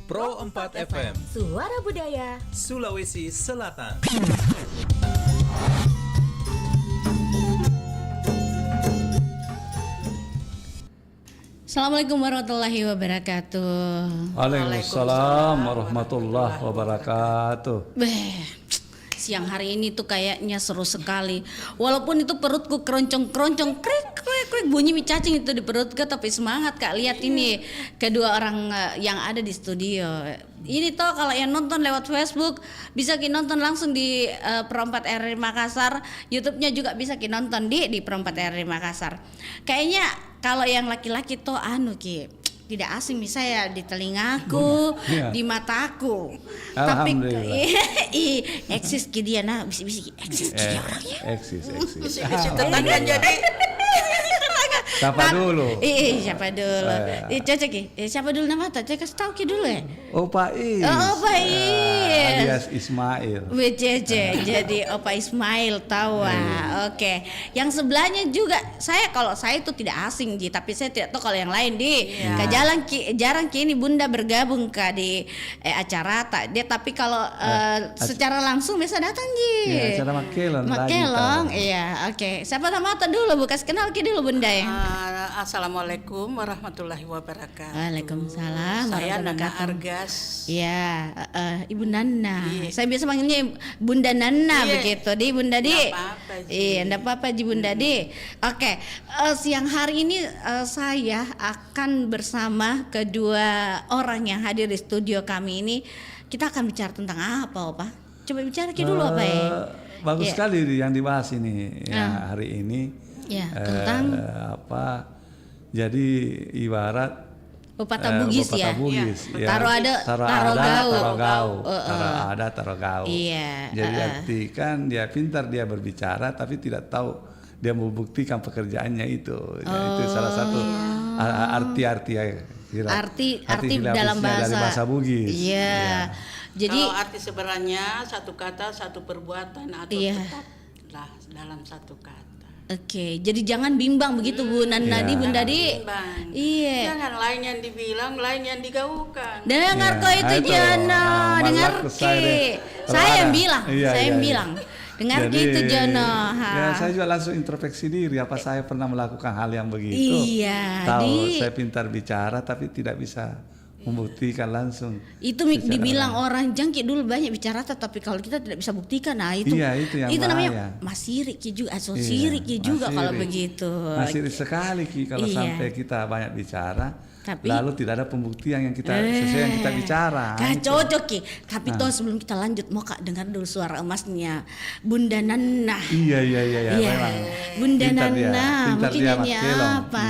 Pro 4 FM, Suara Budaya Sulawesi Selatan. Assalamualaikum warahmatullahi wabarakatuh. Waalaikumsalam warahmatullahi wabarakatuh. Siang hari ini tuh kayaknya seru sekali. Walaupun itu perutku keroncong-keroncong, krik bunyi mie cacing itu di perutku, tapi semangat Kak. Lihat ini kedua orang yang ada di studio. Ini toh kalau yang nonton lewat Facebook bisa nonton langsung di Pro 4 RRI Makassar. YouTube-nya juga bisa nonton di Pro 4 RRI Makassar. Kayaknya kalau yang laki-laki tuh tidak asing misalnya di telingaku, di mataku. Tapi eksis ke dia bisik-bisik eksis ke dia orangnya. Eksis. Bisik-bisik tetangga jadi. Siapa dulu? Siapa dulu? Cocok siapa dulu nama tak? Kasih tahu dulu ya. Opa Is. Opa Is. Alias Ismail. Jadi Opa Ismail tahu. Oke. Yang sebelahnya juga kalau saya itu tidak asing tapi saya tidak tahu kalau yang lain jarang kini Bunda bergabung di acara tak dia, tapi kalau secara langsung bisa datang acara Makelong. Iya, oke. Siapa nama tak dulu? Bukas kenal dulu Bunda ya. Assalamualaikum warahmatullahi wabarakatuh. Waalaikumsalam. Saya Nana Argas. Iya, Ibu Nana. Iya. Saya biasa panggilnya Bunda Nana begitu. Di Bunda Di. Iya, enggak apa-apa Ji Bunda Di. Oke, siang hari ini saya akan bersama kedua orang yang hadir di studio kami ini. Kita akan bicara tentang apa, Opa? Coba bicara dulu apa ya? Bagus sekali yang dibahas ini hari ini. Ya, tentang jadi ibarat pepatah Bugis ya. Taruh ada, taruh gaul. Iya. Jadi arti kan dia pintar dia berbicara tapi tidak tahu dia membuktikan pekerjaannya itu. Itu salah satu arti dalam dari bahasa Bugis. Iya. Jadi kalau arti sebenarnya satu kata satu perbuatan atau tetaplah dalam satu kata. Oke, jadi jangan bimbang begitu Bu Nana di Bunda Di. Iya. Jangan lain yang dibilang, lain yang digaukan. Dengar kok itu Jono, dengar ki. Saya yang bilang, Dengar gitu Jono. Ya, saya juga langsung introspeksi diri apa saya pernah melakukan hal yang begitu. Iya. Tahu saya pintar bicara tapi tidak bisa membuktikan langsung. Itu dibilang orang jangkit dulu banyak bicara tapi kalau kita tidak bisa buktikan, itu yang namanya masirik juga, sirik juga kalau begitu. Masirik sekali kalau sampai kita banyak bicara lalu tidak ada pembuktian yang kita sesuai yang kita bicara. Cocok tapi toh sebelum kita lanjut mau Kak dengar dulu suara emasnya Bunda Nana. Iya memang. Bunda Nana mungkin nyanyi apa?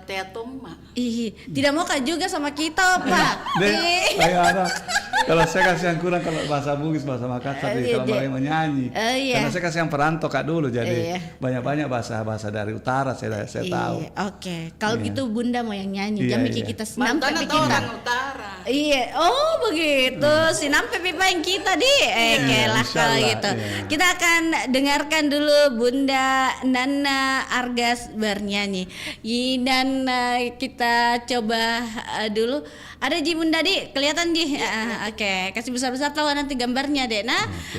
Teatum. Tidak mau Kak juga sama kita Pak. Kalau saya kasih yang kurang kalau bahasa Bugis, bahasa Makassar kalau mereka menyanyi. Karena saya kasih yang perantau Kak dulu jadi banyak bahasa dari utara saya tahu. Oke. Kalau gitu Bunda mau yang nyanyi jam kita sinampe orang utara. Iya. Oh begitu. Sinampe pipain kita kelah kalau gitu. Kita akan dengarkan dulu Bunda Nana Argas bernyanyi. Dan kita coba dulu. Ada Ji Bunda Di, kelihatan Ji. Oke, kasih besar-besar tahu nanti gambarnya deh.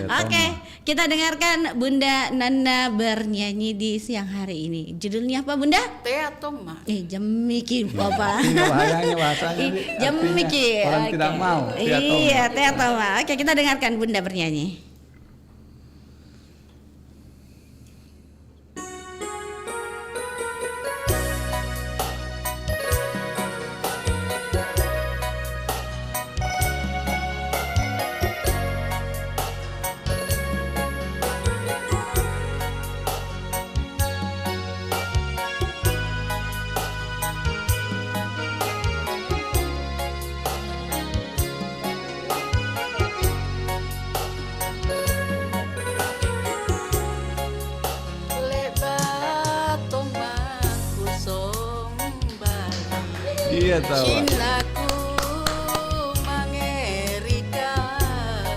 Oke, kita dengarkan Bunda Nana bernyanyi di siang hari ini. Judulnya apa Bunda? Teatum. Jemiki Bapak. Bahayanya bahasanya. Jemiki. Orang tidak mau. Iya, teatum. Oke, kita dengarkan Bunda bernyanyi. Iya tahu. Cintaku mangeri kau,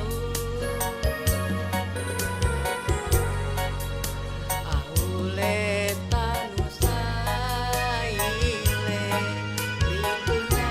aule tanu saile ribuna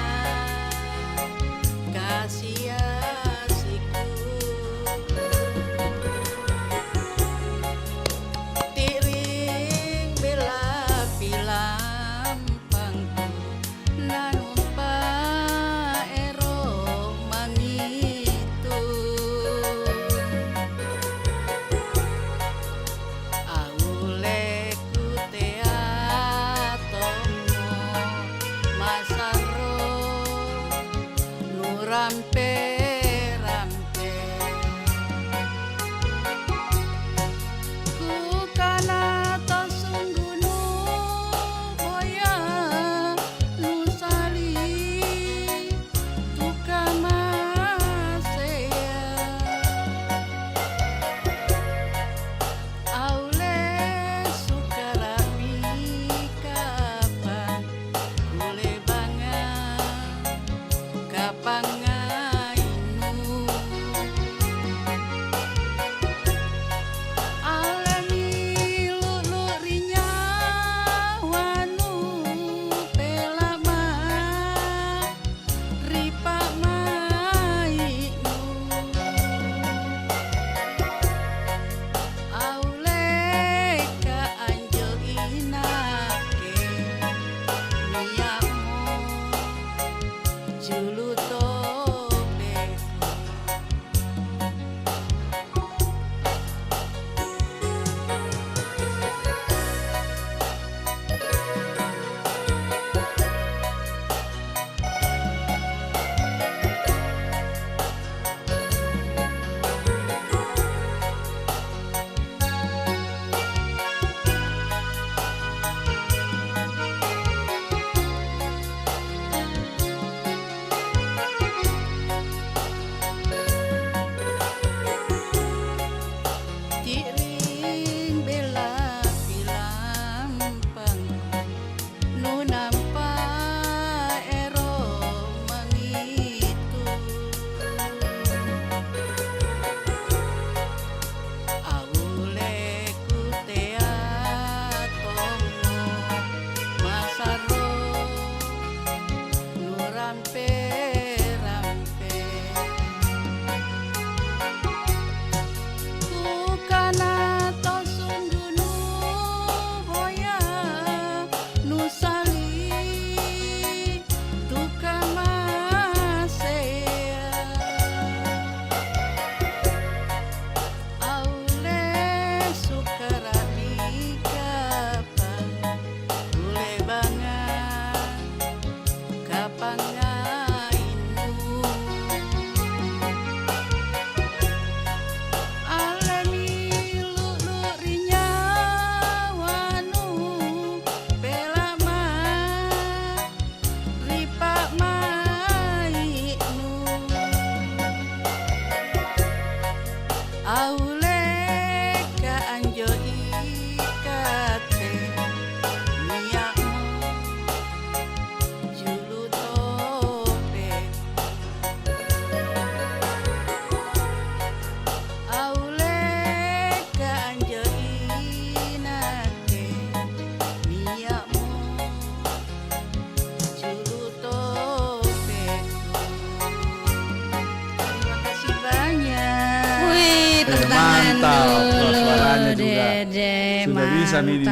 bisa mi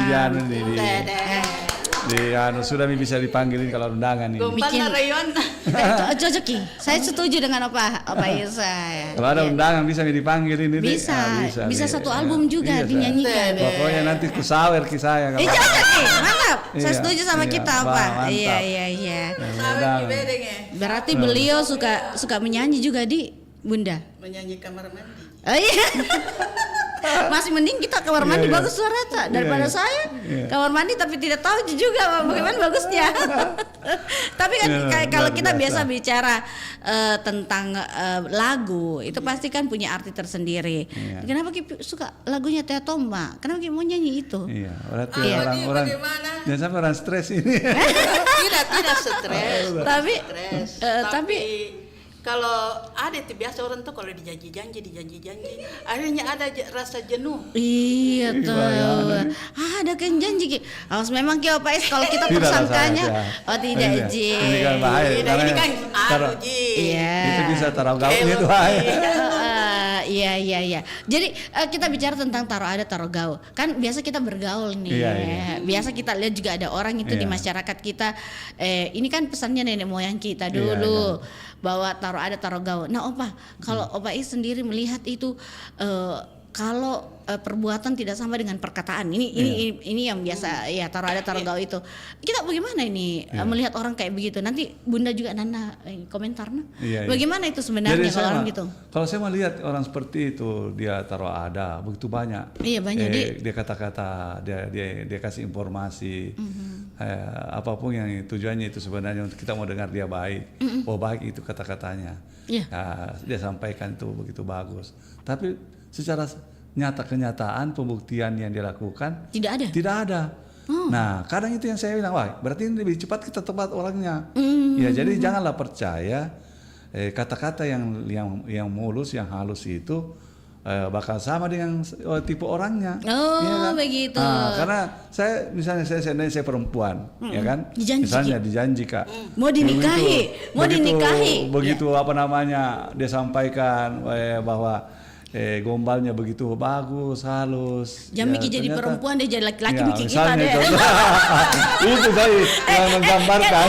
di anu sudah mi bisa dipanggilin kalau undangan ini. Bikin rayon. Cocok Ki. Saya setuju dengan apa Isa. Kalau ada undangan bisa mi dipanggilin ini. Bisa satu album juga dinyanyikan. Pokoknya nanti ku sawer Ki saya. Cocok Ki. Mantap. Saya setuju sama iya, kita apa. Iya. Berarti beliau suka menyanyi juga di Bunda. Menyanyi kamar mandi. Oh iya. Masih mending kita kamar mandi bagus suara daripada saya kamar mandi tapi tidak tahu juga bagaimana bagusnya. Tapi kan kalau kita biasa bicara tentang lagu itu pasti kan punya arti tersendiri. Kenapa Ki suka lagunya Tia Tomba? Kenapa Ki mau nyanyi itu? Iya, berarti orang jangan sampai orang stres ini. Tidak stres. Tapi kalau ada itu biasa orang tuh kalau dijanji-janji akhirnya ada rasa jenuh. Iya tuh. Ada kan janji Ki. Memang Ki Pak Is kalau kita tersangkanya tidak Ji. Ini kan bahaya. Ini kan Ji. Iya. Itu bisa taruh gaul itu bahaya. Iya. Jadi kita bicara tentang taruh ada taruh gaul. Kan biasa kita bergaul nih. Iya. Biasa kita lihat juga ada orang itu di masyarakat kita. Ini kan pesannya nenek moyang kita dulu. Bahwa taruh ada taruh gaul. Nah Opa, kalau Opa Is sendiri melihat itu kalau perbuatan tidak sama dengan perkataan, ini yang biasa ya taruh ada taruh gaul itu. Kita bagaimana ini melihat orang kayak begitu? Nanti Bunda juga Nana komentar bagaimana itu sebenarnya kalau orang gitu? Kalau saya melihat orang seperti itu dia taruh ada begitu banyak. Iya banyak dia kata-kata, dia kasih informasi. Apapun yang tujuannya itu sebenarnya untuk kita mau dengar dia baik. Baik itu kata-katanya. Dia sampaikan itu begitu bagus. Tapi secara kenyataan pembuktian yang dilakukan tidak ada. Nah kadang itu yang saya bilang, berarti ini lebih cepat kita tepat orangnya. Ya jadi janganlah percaya kata-kata yang mulus, yang halus itu bakal sama dengan tipe orangnya. Ya kan? Begitu. Karena misalnya saya perempuan, ya kan? Dijanji, misalnya dijanji Kak. Mau dinikahi, begitu apa namanya dia sampaikan bahwa gombalnya begitu bagus, halus. Jangan Miki jadi perempuan deh, jadi laki-laki Miki kita deh. Itu saya yang menggambarkan.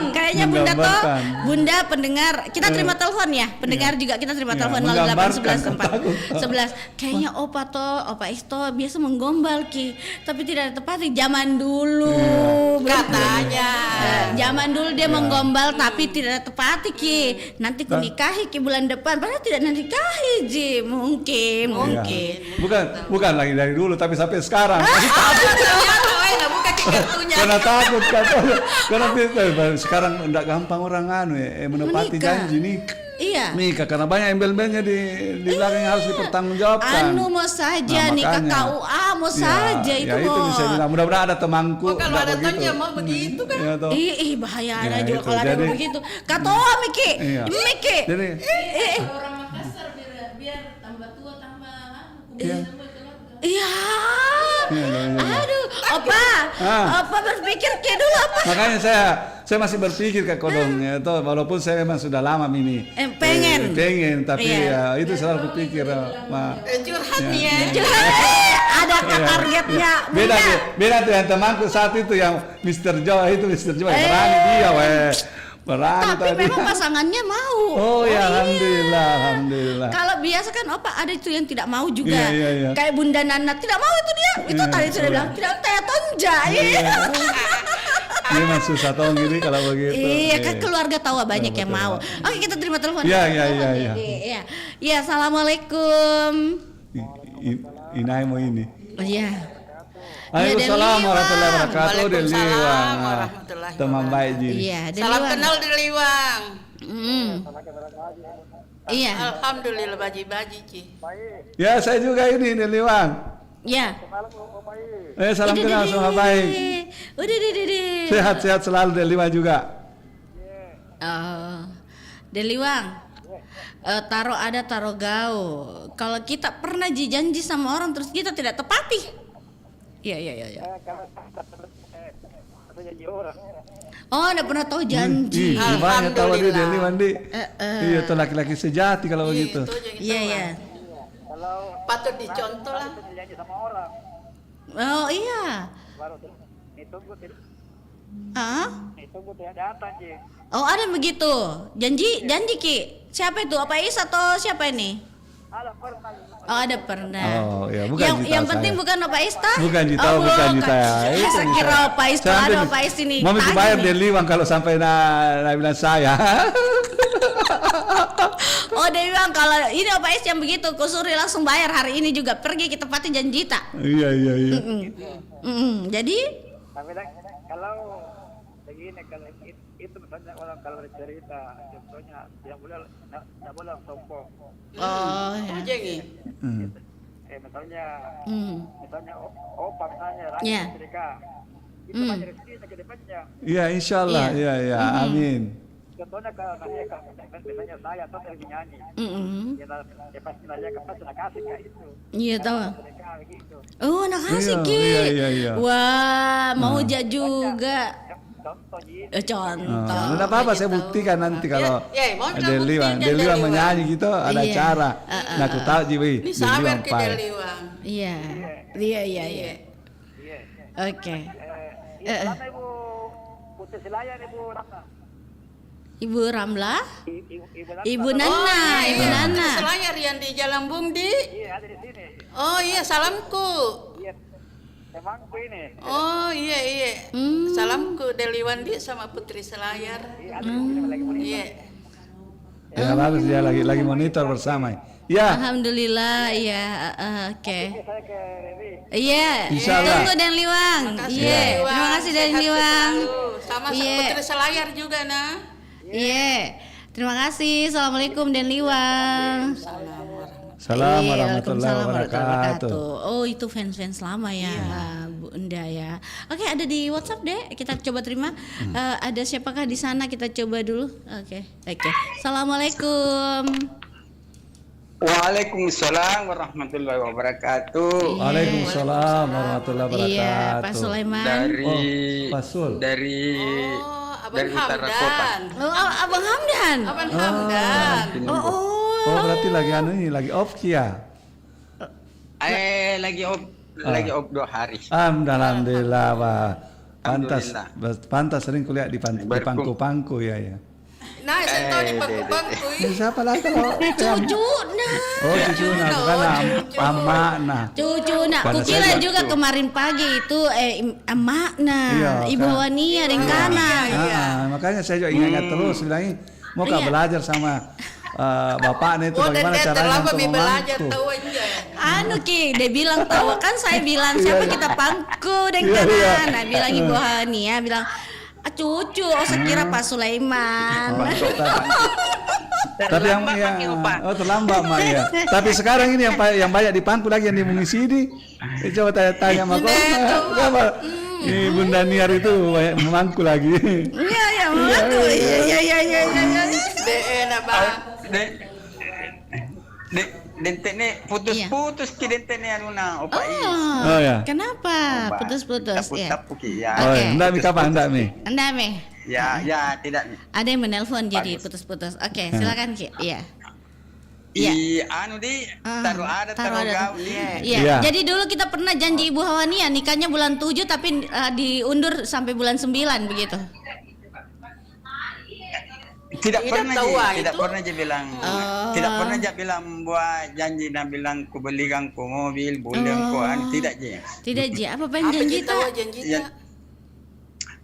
Kayaknya Bunda pendengar, kita terima telepon ya, pendengar juga kita terima telepon 0811 Kayaknya Opa Isto biasa menggombal Ki, tapi tidak tepati zaman dulu. Katanya. Zaman dulu dia menggombal tapi tidak tepati Ki. Nanti ku nikahi Ki bulan depan, padahal tidak nanti Ji, mungkin. Bukan lagi dari dulu tapi sampai sekarang. Karena takut karena sekarang enggak gampang orang menepati janji nih. Iya. Nikah karena banyak embel-embelnya di belakang yang harus dipertanggungjawabkan. Mau saja nikah KUA mau saja itu. Ya itu bisa bilang mudah-mudahan ada temanku. Kalau ada tonja mau begitu kan. Bahaya ada juga kalau ada begitu. Katoa Miki. Jadi orang Makassar biar tambah tua tambah Iya. Aduh, Opa berpikir kayak dulu apa? Makanya saya masih berpikir Kak Kodong itu walaupun saya memang sudah lama ini. Pengen tapi ya itu selalu kupikir curhat nih ya. Ada targetnya. Beda tuh yang temanku saat itu yang Mr. Joe berani dia berani tapi memang pasangannya mau. Alhamdulillah. Kalau biasa kan Opa ada itu yang tidak mau juga. Iya. Kayak Bunda Nana tidak mau itu dia. Itu tadi sudah bilang tidak tonja. Ini mah susah tong gini kalau begitu. Iya kan keluarga tahu banyak yang mau. Oke kita terima telepon. Iya. Iya assalamualaikum. Inai mau ini. Iya. Waalaikumsalam warahmatullahi wabarakatuh. Waalaikumsalam warahmatullahi teman baik Ji. Iya, salam kenal di Liwang. Iya. Alhamdulillah baji Ci. Ya saya juga ini di Liwang. Ya. Salam kenal sama baik. Udah. Sehat selalu di Liwang juga. Di Liwang. Taruh gaul. Kalau kita pernah janji sama orang terus kita tidak tepati. Iya. Udah pernah tahu janji. Banyak tahu dia Deli Mandi. Iya tuh laki-laki sejati kalau begitu. Iya. Patut dicontoh lah. Oh iya. Baru ditunggu Ah? tidak datang Ji. Oh ada begitu. Janji Ki. Siapa itu? Apa Is atau siapa ini? Ada pernah. Oh ada pernah. Oh ya, bukan yang Jita yang penting saya. bukan Opa Is tah? Bukan Jita, Oh, bukan Jita ya. Itu Saya bisa. kira Opa Is tuh ada Opa Is ini. Mau minta tagih bayar nih. dari Liwang kalau sampai na bilang saya. Oh dia bilang kalau ini Opa Is yang begitu, kusuri langsung bayar hari ini juga pergi ke tempatnya janji tak. Iya. Jadi Tapi kalau begini kalau itu misalnya orang kalau cerita contohnya yang boleh tidak boleh sombong. oh ya. Oh jangi. Misalnya misalnya opang saya Iya. rakyat mereka itu banyak rezekinya ke depannya. Iya, insyaallah. Iya. Iya, amin. Contohnya kalau saya misalnya saya atau lagi nyanyi, ya pasti nanya ke pasti nak kasih kayak itu. Iya tahu. Mereka begitu. Oh nak kasih Iya, Ki. iya. Wah mau juga. Contoh Ji. Contoh. Tidak apa-apa, saya buktikan nanti kalau mau ada buktikan Liwang. Del Liwang Liwang. menyanyi gitu, ada Iya. cara. Nah, aku tahu Jiwi. Ini sabar ke Del Iya. Iya. Iya. Oke. Sama Ibu Putri Selayar Ibu Ratna. Ibu Ramla, Ibu Ibu Ratna. Nana, Ibu Nana. Selayar yang di Jalan Bumdi. Iya ada di sini. Oh iya salamku. Iya. Emangku ini. Oh iya. Salamku Deli Wandi sama Putri Selayar. Iya ada di sini lagi mau Iya. Ya, bagus dia lagi monitor bersama. Ya, Alhamdulillah, ya, oke. saya ke Revi. Iya, Insyaallah. tunggu Dan Liwang. Makasih, Iya, Liwang. terima kasih Dan Sehat Liwang. selalu. Sama Iya. Putri Selayar juga nah. Iya, terima kasih. Assalamualaikum Dan Liwang. salam Iya, warahmatullahi Waalaikumsalam wabarakatuh. Oh itu fans lama ya, Bu Enda ya. Oke ada di WhatsApp deh, kita coba terima. Ada siapakah di sana? Kita coba dulu. Oke. Assalamualaikum. Waalaikumsalam warahmatullahi wabarakatuh. Waalaikumsalam warahmatullahi Iya, wabarakatuh. Pak Sulaiman. Dari Pak Sul. dari Oh, Abang dari utara kota. Hamdan. Oh, Abang Hamdan. Abang Hamdan. Oh, berarti lagi lagi off ya. Lagi op 2 hari. Alhamdulillah, Pak. Alhamdulillah. Pantas sering kuliah di pangku-pangku ya. Nah, saya tahu di bangku-bangku. Ini siapa lagi kalau Cucu, nah. Oh, cucu nah, bukan emak nah. Cucu nak, Pada kukira saya juga kemarin pagi itu emak nah, Iya, Ibu kan. Wania Rengkana. Makanya saya juga ingat terus bilangin mau kak belajar sama bapaknya itu Oh, dan bagaimana dia caranya terlambat untuk belajar memangku. tahu aja. Anu Ki, dia bilang tahu kan saya bilang siapa kita pangku dengan Iya. nah bilang Ibu Wania bilang cucu, oh saya kira Pak Sulaiman. Tapi yang terlambat mak ya. Tapi sekarang ini yang banyak di pangku lagi yang mengisi ini. Coba tanya sama kau. Apa? Ini Bunda Niar itu banyak memangku lagi. Iya ya, mengaku. Iya. Enak bang. Dente putus-putus ki dente ne anu na opa i. Oh ya. Kenapa? Putus-putus ya. Tapu ki ya. Oh, Oke. enggak mi kapan enggak mi? Anda Meh. Ya tidak. Ada yang menelpon jadi putus-putus. Oke, silakan Ki. Iya. Anu di taruh gau Iya. Iya. Jadi dulu kita pernah janji Ibu Hawania nikahnya bulan 7 tapi diundur sampai bulan 9 begitu. Tidak pernah itu. bilang tidak pernah je bilang buat janji dan bilang ku belikan ku mobil bulan ku tidak je. Tidak Ji, apa pengen janji tahu tak? janji Ya. tak?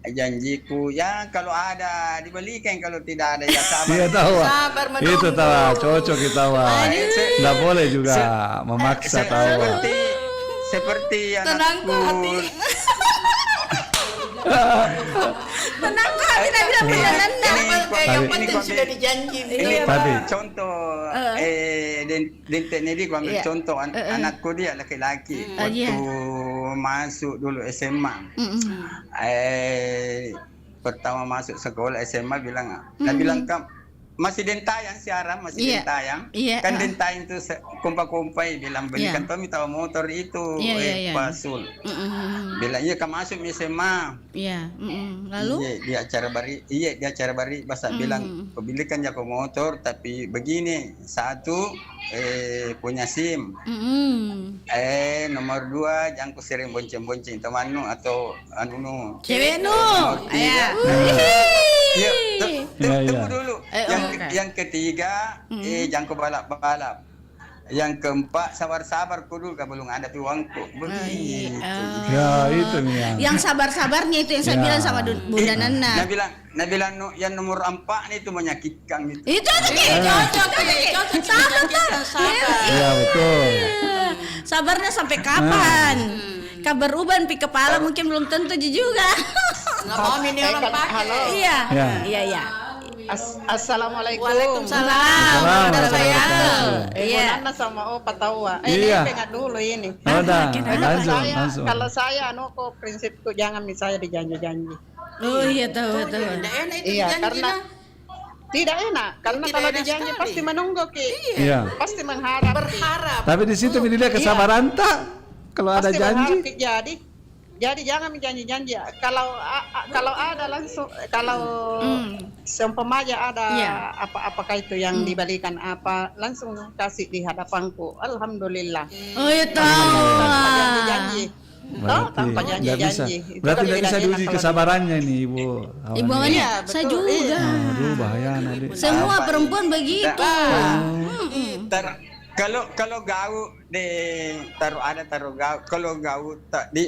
Janjiku ya kalau ada dibelikan, kalau tidak ada ya sabar. Iya tahu. Wak. Sabar menunggu. Itu tahu Wak. Cocok kita Wak. Enggak boleh juga memaksa tahu. Wak. Seperti Tenang kok hati. Tenang kok, tidak bilang perjalanan. Yang Tapi- penting sudah dijanji ini nih. Tapi contoh dente ini gua ambil Iya. contoh anakku dia laki-laki Iya. waktu masuk dulu SMA. Pertama masuk sekolah SMA bilang, nah bilang kam masih dentayang siaran, masih Iya. dentayang. Iya, Kan ah. dentayang itu kumpai bilang belikan Tommy tahu motor itu Iya, iya, iya. Pasul. Mm-mm. Bilang iya kamu masuk SMA. Iya, mm-mm. Lalu? Iya, di acara bari bahasa bilang belikan jago motor tapi begini, satu punya SIM. Mm-mm. Nomor 2 jangan ku sering bonceng-bonceng temanmu atau anu nu. Cewek nu. Iya. Iya, Iya, tunggu iya. dulu. Yang ketiga, jangan ku balap-balap. Yang keempat, sabar-sabar kudu belum ada uangku. Begitu. Ya itu nih yang. Yang sabar-sabarnya itu yang saya Ya. bilang sama Bunda Nana. Nah bilang yang nomor 4 itu menyakitkan gitu. Itu Cocok, sabar. Iya betul. sabarnya sampai kapan? Kabar uban pi kepala mungkin belum tentu juga. Nggak mau ini orang pakai. Iya. Ya. Iya, iya. Assalamualaikum. Waalaikumsalam. Saudara saya. Ibu Iya. Nana sama Opa Tawa. Iya. Ini pengen dulu ini. Udah, Kalau langsung. kalau saya kok prinsipku jangan misalnya dijanji-janji. Oh iya tahu tahu. Nggak enak itu Iya, janji karena lah. tidak enak. Karena Tidak kalau enak dijanji sekali. pasti menunggu Ki. Iya. Pasti mengharap. Ki. Berharap. Tapi di situ dilihat kesabaran tak? Kalau ada Pasti janji. berharap, Ki. Jadi jangan menjanji-janji. Kalau ada langsung kalau seumpamanya ada Iya. apakah itu yang dibalikan apa langsung kasih di hadapanku. Alhamdulillah. Oh iya tahu. Tanpa janji-janji. Toh, tanpa Nggak bisa. janji-janji. Itu Berarti kan tidak bisa tidak diuji enak kalau kesabarannya nih Ibu. Ibu Awani. Awani, Iya, saya betul, juga. Aduh bahaya nanti. Semua perempuan begitu. Kalau gaul taruh gaul, kalau gaul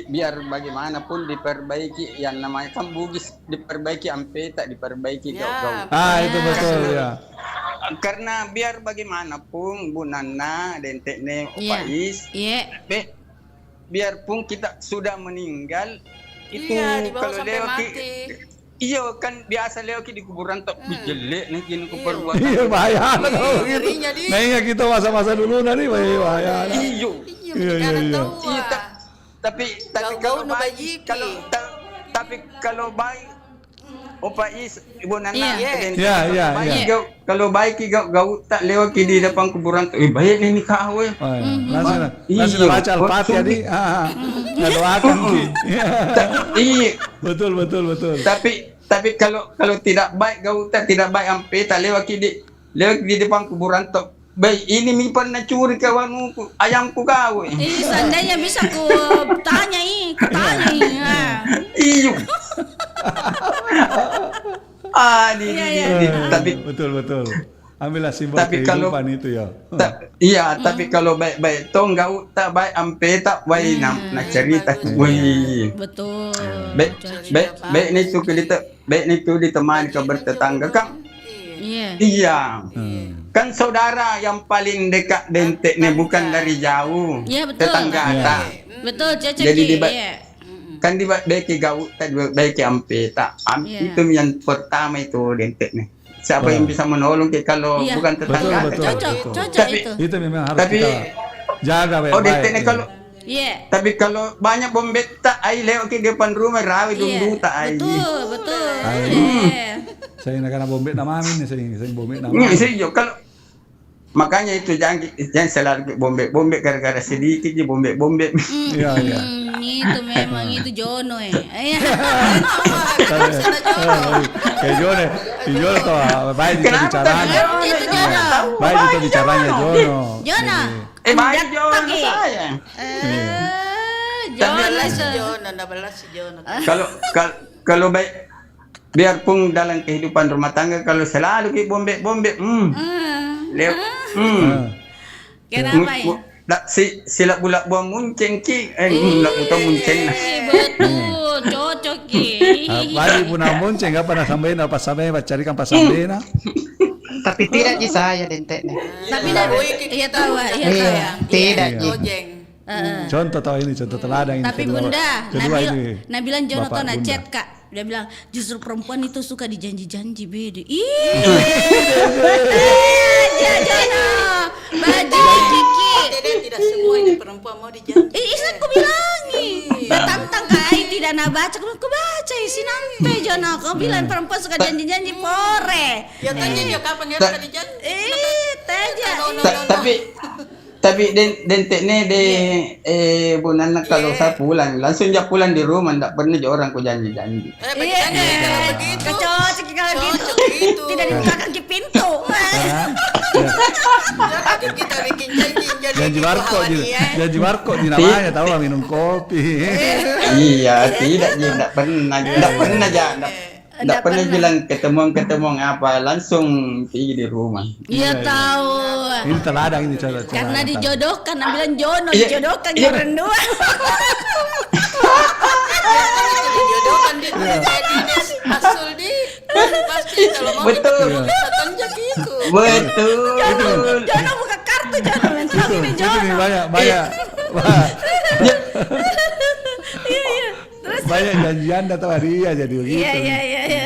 biar bagaimanapun diperbaiki yang namanya kan bugis diperbaiki ampe tak diperbaiki Ya, gaul. Itu betul ya. Karena biar bagaimanapun Bu Nana dan Tekne Iya. Opais, Iya. biarpun kita sudah meninggal itu Iya, dibawa kalau sampai lewati mati. iya kan biasa lewati di kuburan tak jelek nih gini ku perbuatan. Iya bahaya kalau gitu. ngerinya dia. Nah ingat kita masa-masa dulu nanti bahaya. Iyo. Iya, Iya, jangan iya. tahu. Iya, tapi Gaul-gaul kalau nu baik bajiki. tapi kalau baik Opais Ibu Nana Iya. dan Iya, baik, iya. kalau baik gau tak lewat di depan kuburan tuh baik nih kau Oh, iya. Langsung Iya. baca Al-Fatihah di. Nggak doakan Ki. iya Betul. tapi kalau tidak baik gau tak tidak baik ampe tak lewat di depan kuburan tuh baik ini mi pernah curi kawanku ayamku kau Seandainya bisa ku tanya iyo tapi betul. Ambillah simbol Tapi kalau- kehidupan itu ya. iya, tapi kalau baik-baik toh enggak tak baik ampe tak baik nak cerita. Wih. Betul. Baik ni tu ditemani ke bertetangga kan. Iya. Iya. Kan saudara yang paling dekat dentek ni bukan dari jauh. Iya, betul. Tetangga Iya. tak. Betul, cocok Jadi Ki. di- Iya. Kan di baik gau tak baik ampe tak. Iya. Itu yang pertama itu dentek ni. Siapa yang bisa menolong kalau Iya. bukan tetangga? Betul. Cocok Tapi- itu. Itu memang harus Tapi- kita jaga Oh dentek ni baik-baik. kalau Iya. tapi kalau banyak bom beta ai lewat ke depan rumah rawi Iya. dulu tak ai. Betul. Ai. Iya. Saya nak kena bombet nama amin saya bombet nama. Serius kalau makanya itu jangan selalu bombek gara-gara sedikit je bombek. Iya. Itu memang itu Jono Iya. Kayak Jono tuh baik itu Kenapa bicaranya. Itu Jono. Baik itu bicaranya Jono. Jono. Baik Jono Pagi. saya. Jono. Nggak balas si Jono. Kalau baik biarpun dalam kehidupan rumah tangga kalau selalu ke bombek. Lewat. Kenapa ya? Silap bulak buang munceng ki. Bulak buta munceng. Betul, cocok Ki. Baik pun munceng enggak pernah sampai apa sampai carikan pas sampai na. Tapi tidak di saya dentek nih. Tapi iya tahu, iya tahu ya. Tidak Iya. Ki. Gojeng. Contoh tahu ini contoh teladan ini. Tapi kedua- Bunda, kedua ini. Nabilan Jono Bapak tuh na Bunda. chat Kak. Dia bilang justru perempuan itu suka dijanji-janji beda. Iya Jono. Baju Kiki. Tidak semua ini perempuan mau dijanji. Itu aku bilangin. Tantang kai tidak nak baca, aku baca isi nampe jono. Kau bilang perempuan suka janji-janji pore. Ya tanya dia kapan ya tadi janji. Teja. Tapi denteknya Bu Nana kalau saya pulang langsung dia pulang di rumah, enggak pernah dia orang ku janji-janji. Bagaimana kalau begitu? Kecocok kalau gitu. Tidak dibukakan ke pintu. Jangan kita bikin janji Janji warkop di namanya tahu lah, minum kopi. Iya, tidak pernah bilang ketemuan apa, langsung pergi di rumah. Iya tahu. Ini teladang ini cara. Karena dijodohkan, bilang jono dijodohkan orang dua. dijodohkan di jadi hasil di pasti kalau mau Betul. kita tonjok itu. Betul. Jono buka kartu jono, tapi ini Itu jono. nih banyak. Iya. Terus Banyak janjian atau hadiah jadi begitu. iya.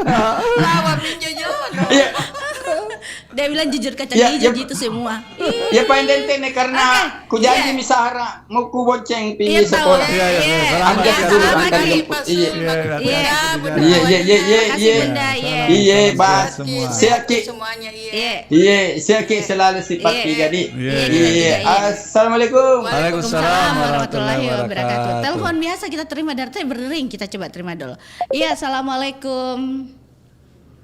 Nah, Lawan pinjau jono. iya. Dia bilang jujur kacang Ya, hijau ya. gitu semua. Ya paling dente nih karena ku janji misahara mau ku bonceng Iya pergi tahu. sekolah. Iya. Selamat Angkat ya, dulu, selamat. angkat Lagi jemput. pas Iya. Iya, Iya. Bunda, iya. Iya, Bas. Semua. Siaki. semuanya iya. Iya. Iya, siaki selalu sifat Iya. tiga di. Iya. Iya. Assalamualaikum. Waalaikumsalam warahmatullahi wabarakatuh. Telepon biasa kita terima dari tadi berdering, kita coba terima dulu. Iya, assalamualaikum.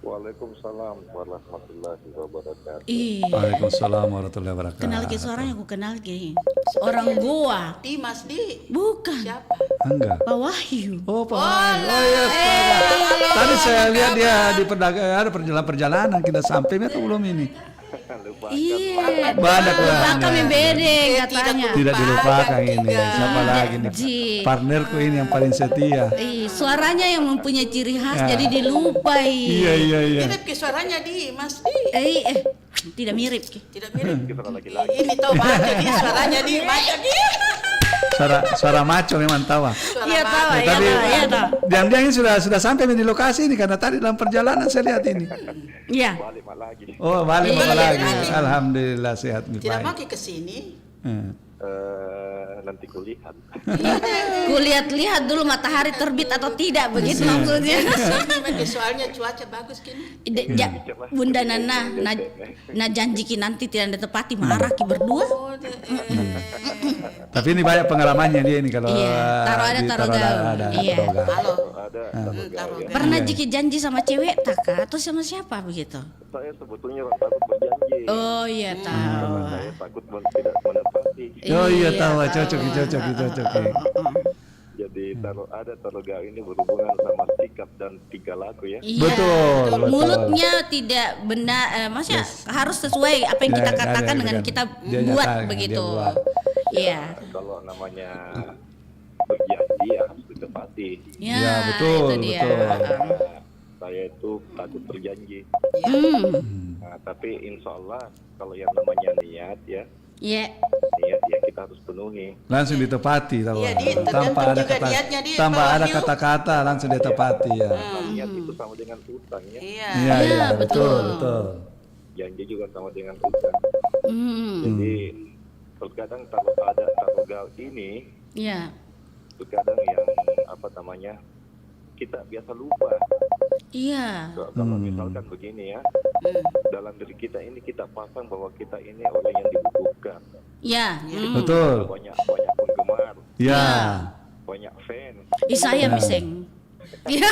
Waalaikumsalam warahmatullahi wabarakatuh. Iya. Waalaikumsalam warahmatullahi wabarakatuh. Kenal ke suaranya, aku kenal ke orang gua. Dimas di Bukan. siapa? Enggak. Pak Wahyu. Oh, Pak Wahyu. Oh iya, tadi saya lihat dia di ada perjalanan kita sampai atau belum ini? Iya. Banyak lah. Belakang yang bedeng katanya. Tidak dilupakan ini. Siapa lagi nih? Ji. Partnerku ini yang paling setia. Suaranya yang mempunyai ciri khas jadi dilupai. Iya. Mirip ke suaranya di Mas di. Tidak mirip. Ki. Tidak mirip. Ini tahu banget di suaranya di macam di. Suara maco memang tahu. Iya tahu, Ya, iya tapi tahu, iya tahu. diam-diam ini sudah sampai di lokasi ini karena tadi dalam perjalanan saya lihat ini. Iya. Oh, balik Iya, lagi. balik. Alhamdulillah sehat nih. Tidak baik. pakai ke sini. Nanti kulihat. Ku lihat dulu matahari terbit atau tidak begitu maksudnya. Soalnya cuaca bagus kini. Bunda Nana, na janji ki nanti tidak ditepati marah ki berdua. Tapi ini banyak pengalamannya dia ini kalau Iya, taruh ada, di- taruh gaul. ada, Iya. taruh gaul. Halo. Ada. Pernah jiki janji sama cewek tak kah? Atau sama siapa begitu? Saya sebetulnya takut berjanji. Oh iya tahu. Saya takut tidak menepati. Oh iya tahu, tahu. cocok. Jadi taruh gaul ini berhubungan sama sikap dan tingkah laku ya. Iya, Betul. mulutnya tidak benar, maksudnya harus sesuai apa yang kita Ya, katakan ya, dengan bukan. kita Dia buat nyatakan, begitu. dia buat. Iya. Kalau namanya berjanji ya harus ditepati. Ya, Ya, betul, itu dia. betul. Saya itu takut berjanji. Hmm. Nah, tapi insya Allah kalau yang namanya niat ya, Iya. niat ya kita harus penuhi. Langsung ditepati tahu. Iya, tergantung Tanpa ada juga kata, niatnya dia, tanpa Pak ada Wahyu. kata-kata langsung ditepati ya. Niat itu sama dengan utang ya. Iya. Iya, Iya, betul. Janji juga sama dengan utang. Hmm. Jadi terkadang kalau ada taruh gaul ini, Iya. terkadang yang apa namanya kita biasa lupa. Iya. Kalau misalkan begini ya, dalam diri kita ini kita pasang bahwa kita ini orang yang dibutuhkan. Iya. Betul. Banyak penggemar, Ya. banyak fans. Saya miseng. Iya.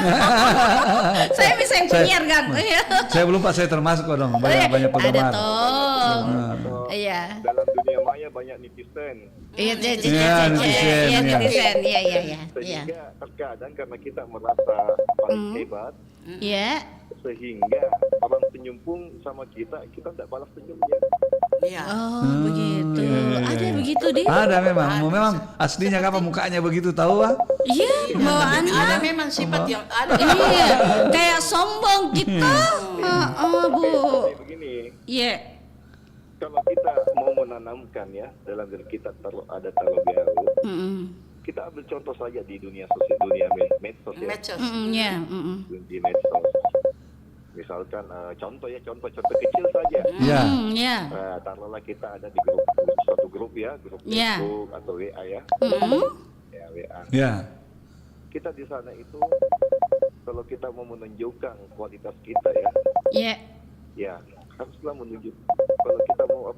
Saya miseng penyiar kan. Iya. Saya belum Pak, saya termasuk kok dong. Banyak Ada penggemar. toh. Atau Iya. dalam dunia maya banyak netizen. Iya, netizen, iya, ya. netizen. Iya. Sehingga terkadang karena kita merasa paling hebat, Iya. sehingga orang senyum pun sama kita tidak balas senyumnya. Iya. Oh, begitu. Ada begitu deh. Ada memang aslinya apa mukanya begitu tahu ah? Iya, bawaannya. Ada memang sifat yang ada. Iya, kayak sombong gitu. Bu. Jadi begini, Iya. kalau kita mau menanamkan ya dalam diri kita ada taruh gaul, kita ambil contoh saja di dunia sosial, dunia medsos ya, Medsos. Iya. di medsos. Misalkan contoh kecil saja. Ya. Iya. Taruhlah kita ada di suatu grup ya, grup Ya. Facebook atau WA ya. Ya, WA. Ya. Kita di sana itu kalau kita mau menunjukkan kualitas kita ya, Ya. ya haruslah menunjuk. Kalau kita mau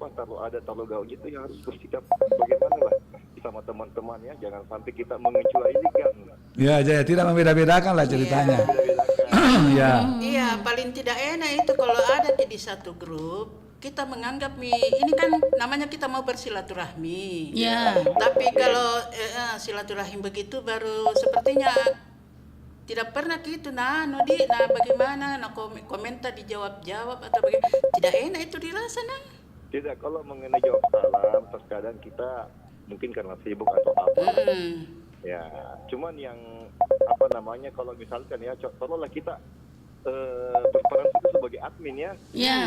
taruh gaul gitu ya harus bersikap bagaimana lah sama teman-teman ya, jangan sampai kita mengecualikan. Ya, tidak membeda-bedakan lah ceritanya. Ya. Iya, paling tidak enak itu kalau ada di satu grup kita menganggap ini kan namanya kita mau bersilaturahmi. Ya. Tapi kalau silaturahim begitu baru sepertinya tidak pernah gitu. Nah bagaimana? Nah komentar dijawab-jawab atau bagaimana? Tidak enak itu dirasa nah. Tidak, kalau mengenai jawab salam terkadang kita mungkin karena sibuk atau apa. Ya, cuman yang kalau misalkan ya contohlah kita berperan itu sebagai admin ya. Ya.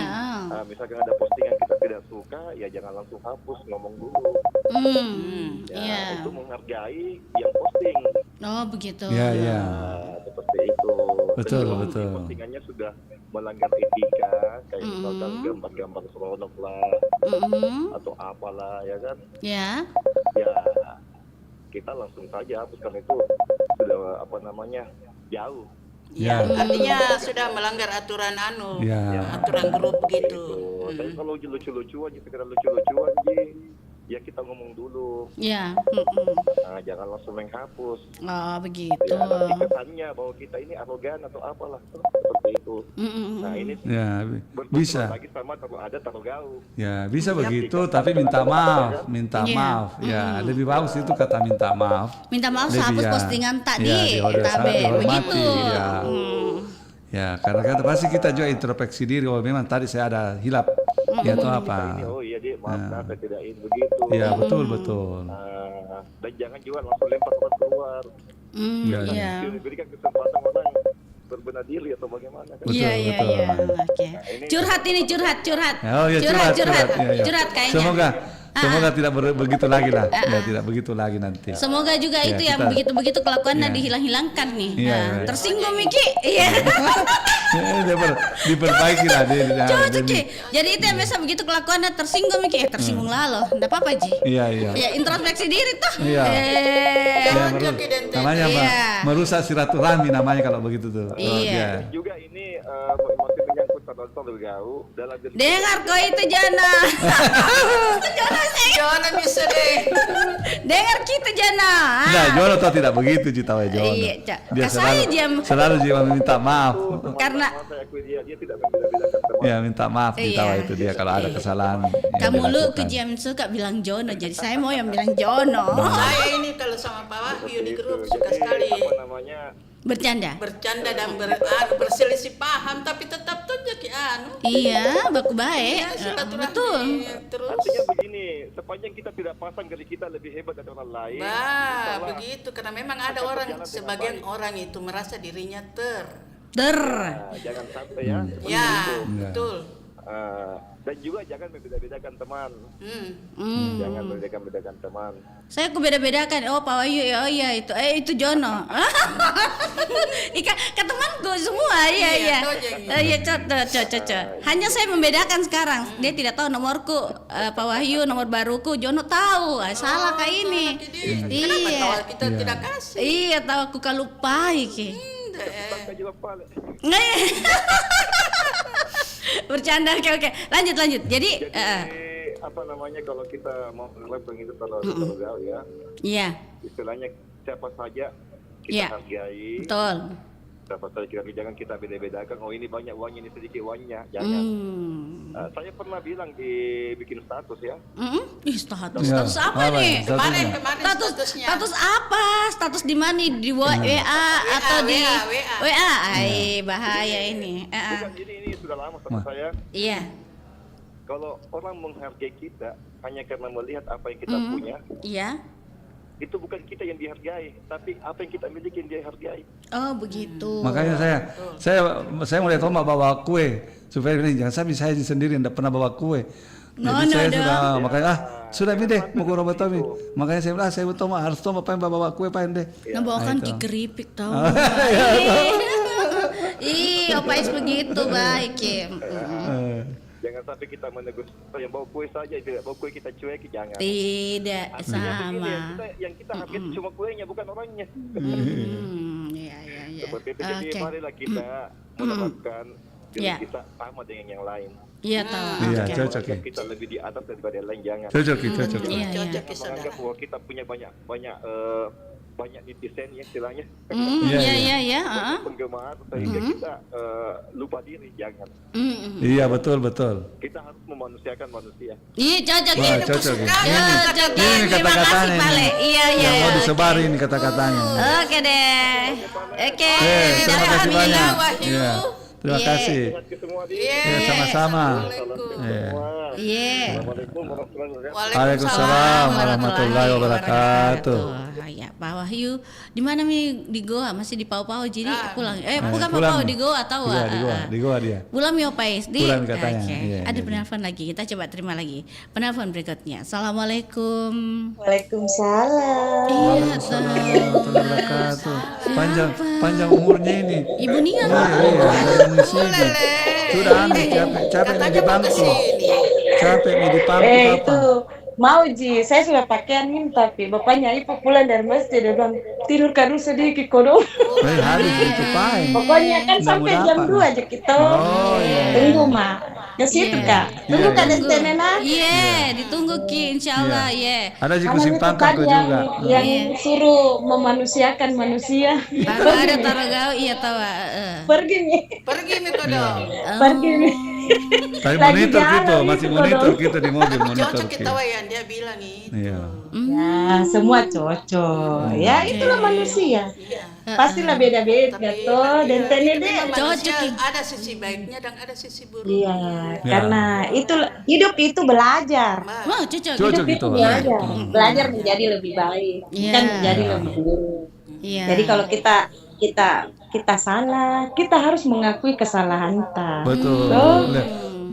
Misalkan ada postingan kita tidak suka, ya jangan langsung hapus, ngomong dulu. Ya, itu menghargai yang posting. Oh begitu. Ya. Seperti itu. Betul. Postingannya sudah melanggar etika, kayak misalkan gambar-gambar seronok lah, atau apalah ya kan. Ya. Ya, kita langsung saja hapus karena itu sudah jauh. Ya. Artinya sudah melanggar aturan aturan grup gitu. Tapi kalau lucu-lucuan, sekedar lucu-lucuan ya kita ngomong dulu. Ya. Nah, jangan langsung menghapus. Oh begitu. Ya, nanti kesannya bahwa kita ini arogan atau apalah seperti itu. Nah ini bisa. Lagi sama taruh gaul. Ya bisa begitu, tapi minta maaf. Ya lebih bagus itu kata minta maaf. Minta maaf Lebih, hapus ya. postingan tadi. Dihormati. Begitu. Ya karena pasti kita juga introspeksi diri. Oh memang tadi saya ada hilap. Ya atau apa? Oh iya dia maaf saya tidak ingin begitu. Ya betul. Dan jangan juga langsung lempar keluar. Iya. Berikan kesempatan orang berbenah diri atau bagaimana kan? Iya. Oke. Curhat ini curhat. Oh ya curhat. Curhat kayaknya. Semoga tidak begitu lagi lah. Ya tidak begitu lagi nanti. Semoga juga itu yang begitu-begitu kelakuannya dihilang-hilangkan nih. Iya. Tersinggung Miki. Iya. Diperbaiki lah dia. Jadi itu yang biasa begitu kelakuannya tersinggung Miki. Tersinggung lah loh. Enggak apa-apa Ji. Iya. Ya introspeksi diri toh. Iya. Namanya merusak silaturahmi namanya kalau begitu tuh. Iya. Juga ini masih menyangkut taruh gaul dalam dengar kau itu Jana. Jono bisa deh. Dengar kita Jana. Nah, Jono tahu tidak begitu Cita Jono. Iya, Dia selalu minta maaf. Karena dia tidak membeda-bedakan teman. Ya minta maaf Cita itu dia kalau ada kesalahan. Kamu lu kejam suka bilang Jono, jadi saya mau yang bilang Jono. Saya ini kalau sama Pak Wahyu di grup suka sekali bercanda dan berselisih paham, tapi tetap tuh jadi iya baku baik. Betul. Terus artinya begini, sepanjang kita tidak pasang diri kita lebih hebat dari orang lain. Begitu, karena memang ada sebagian orang itu merasa dirinya jangan sampai ya. Ya, betul. Dan juga jangan membeda-bedakan teman. Jangan membeda-bedakan teman. Saya beda-bedakan. Oh Pak Wahyu, oh iya itu Jono. Ke temanku semua, iya. Iya, cocok. Hanya saya membedakan sekarang. Dia tidak tahu nomorku, Pak Wahyu nomor baruku, Jono tahu. Salah kayak ini. Iya. Kita tidak kasih. Iya, tahu aku kalau lupa iki. Bercanda, oke. Lanjut. Jadi kalau kita mau ngelempeng itu taruh gaul ya. Iya. Istilahnya siapa saja kita hargai. Betul. Siapa saja jangan kita beda-bedakan. Oh ini banyak uangnya, ini sedikit uangnya. Jangan. Saya pernah bilang bikin status ya. Status apa nih? Kemarin status apa? Status di mana? Di WA atau di WA? Bahaya ini. Bukan, ini sudah lama sama saya. Iya. Kalau orang menghargai kita hanya karena melihat apa yang kita punya. Iya. Itu bukan kita yang dihargai, tapi apa yang kita miliki yang dihargai. Oh begitu. Makanya saya mulai tahu bawa kue supaya jangan sampai saya sendiri tidak pernah bawa kue. Jadi saya sudah makanya sudah ini deh mau ke Robotomi. Makanya saya bilang saya harus tahu apa yang bawa kue paling deh. Nah bawakan keripik tahu. Opais begitu baik ya. Jangan sampai kita menegur yang bawa kue saja, tidak bawa kue kita cuek, jangan. Tidak Artinya begini, sama. yang kita hargai cuma kuenya, bukan orangnya. Ya. Seperti itu, jadi Oke. marilah kita menerapkan diri Ya. kita sama dengan yang lain. Iya tahu. Iya, Oke. cocok ya. Kita lebih di atas daripada yang lain, jangan. Cocok ya, cocok. Iya. Cocok Jangan saudara. menganggap bahwa kita punya banyak netizen ya istilahnya. Iya, Iya. Banyak penggemar sehingga kita lupa diri, jangan. Iya, betul. Kita harus memanusiakan manusia. Iya cocok Wah, ini. cocok ya. Cocok Ini Terima kasih kata-katanya ini. Pale. Iya. Yang mau disebar ini kata-katanya. Oke deh. Oke. Terima kasih banyak. Wahyu. Iya. Terima Iya. kasih. Terima kasih semua di. Ya, sama-sama. Assalamualaikum. Iya. Iya. Assalamualaikum warahmatullahi wabarakatuh. Waalaikumsalam warahmatullahi wabarakatuh. Ya, Pak Wahyu, di mana Mi di Goa? Masih di Pau-Pau jadi pulang. Bukan pulang Pau-Pau nih. di Goa tahu. Di Goa dia. Pulang Mi Opais di. Pulang katanya. Oke. Iya, Ada iya. penelpon lagi. Kita coba terima lagi. Penelpon berikutnya. Assalamualaikum. Waalaikumsalam. Iya, Warahmatullahi wabarakatuh. Panjang umurnya ini. Ibu Nia. Iya, dari sini. Sudah aneh, capek nih di bangku. Capek nih di bangku Itu mau Ji, saya sudah pakaian ini tapi bapaknya Ibu pulang dari masjid dia bilang tidur dulu sedikit kodong. Harus ditupain. Pokoknya kan sampai jam 2 aja kita. Oh, iya. Tunggu Mak. Ke situ Kak. Tunggu Kak Destenena. Iya, ditunggu Ki insyaallah ya. Ada juga Karena itu simpangkan kan kok yang, juga. yang suruh memanusiakan manusia. Baru ada Tarogau iya tahu. Pergi nih. Pergi mi kodong. Pergi nih. Tapi Lagi monitor jalan gitu, ini masih kok monitor dong. gitu di mobil monitor Cocok gitu. kita wayan dia bilang itu. Iya. Ya, semua cocok. Ya, itulah manusia. Pastilah beda-beda toh dan tene deh. Manusia ada sisi baiknya dan ada sisi buruknya. Iya, karena itu hidup itu belajar. Wah, cocok. Cocok Hidup gitu. itu belajar. Belajar menjadi lebih baik, bukan menjadi lebih buruk. Iya. Jadi kalau kita salah, kita harus mengakui kesalahan kita. Betul. Toh,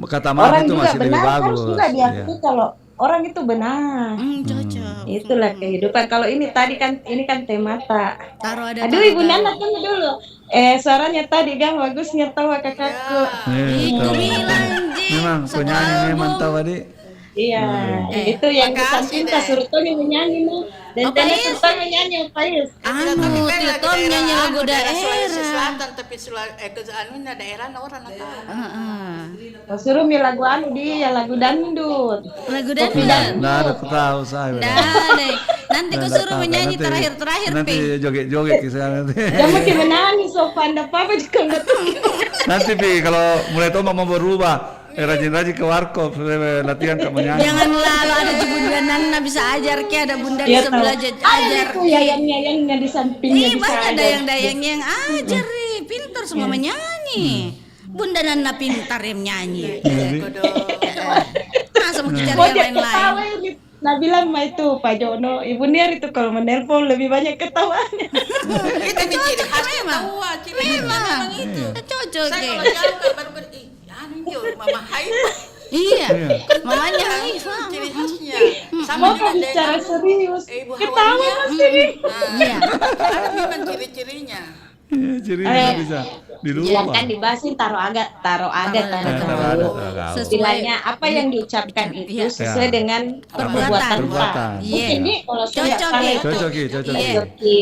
Kata maaf orang itu juga masih lebih benar bagus. harus juga diakui Iya. kalau orang itu benar. Cocok. Itulah kehidupan. Kalau ini tadi kan ini kan temata. Taruh ada. Aduh Ibu Nana tunggu dulu. Suaranya tadi kan bagusnya tawa kakakku. Itu bilang Ji. Memang penyanyi memang tahu adik. Iya, itu yang pesan cinta suruh Tony menyanyi nih. Dan Tony Sultan menyanyi Pais. Tilkom nyanyi lagu Sulawesi daerah. Selatan tapi anunya daerah orang nggak tahu. Suruh mi lagu anu dia, lagu dangdut. Lagu Kopi dangdut. Nggak ada aku tahu saya. Nanti kau suruh menyanyi terakhir-terakhir Nanti Pi. joget-joget kisah nanti. Jangan mesti menangis sopan apa juga enggak tahu. Nanti Pi kalau mulai Toma mau berubah, rajin-rajin ke warkop latihan ke menyanyi. Jangan lalu ada di bunda Nana bisa ajar Ki, ada bunda di Iya, tahu. sebelah Ada ajar itu yayang-yayangnya di sampingnya Ih, bisa banyak aja. dayang-dayangnya yang ajar nih, pintar semua menyanyi. Bunda Nana pintar yang menyanyi. Masa mau cari Oh, yang dia lain-lain? ketawa ini. Nah bilang mah itu Pak Jono, Ibu Niar itu kalau menelpon lebih banyak ketawanya. Itu ciri khasnya tawa, ciri khasnya memang itu. Cocok Saya Ki. kalau jauh kan baru anu jo, Mama Haifa. Iya, mamanya Haifa. Ciri khasnya. Mau Sama kok bicara serius, Ibu ketawa Hawanya. pasti nih. Iya. Ada memang ciri-cirinya. Iya, cirinya bisa dilupa. Yang kan dibahasin taruh istilahnya apa yang diucapkan itu sesuai dengan perbuatan kita. Ini kalau sudah Cocok, salah Ki. itu Cocok, Ki.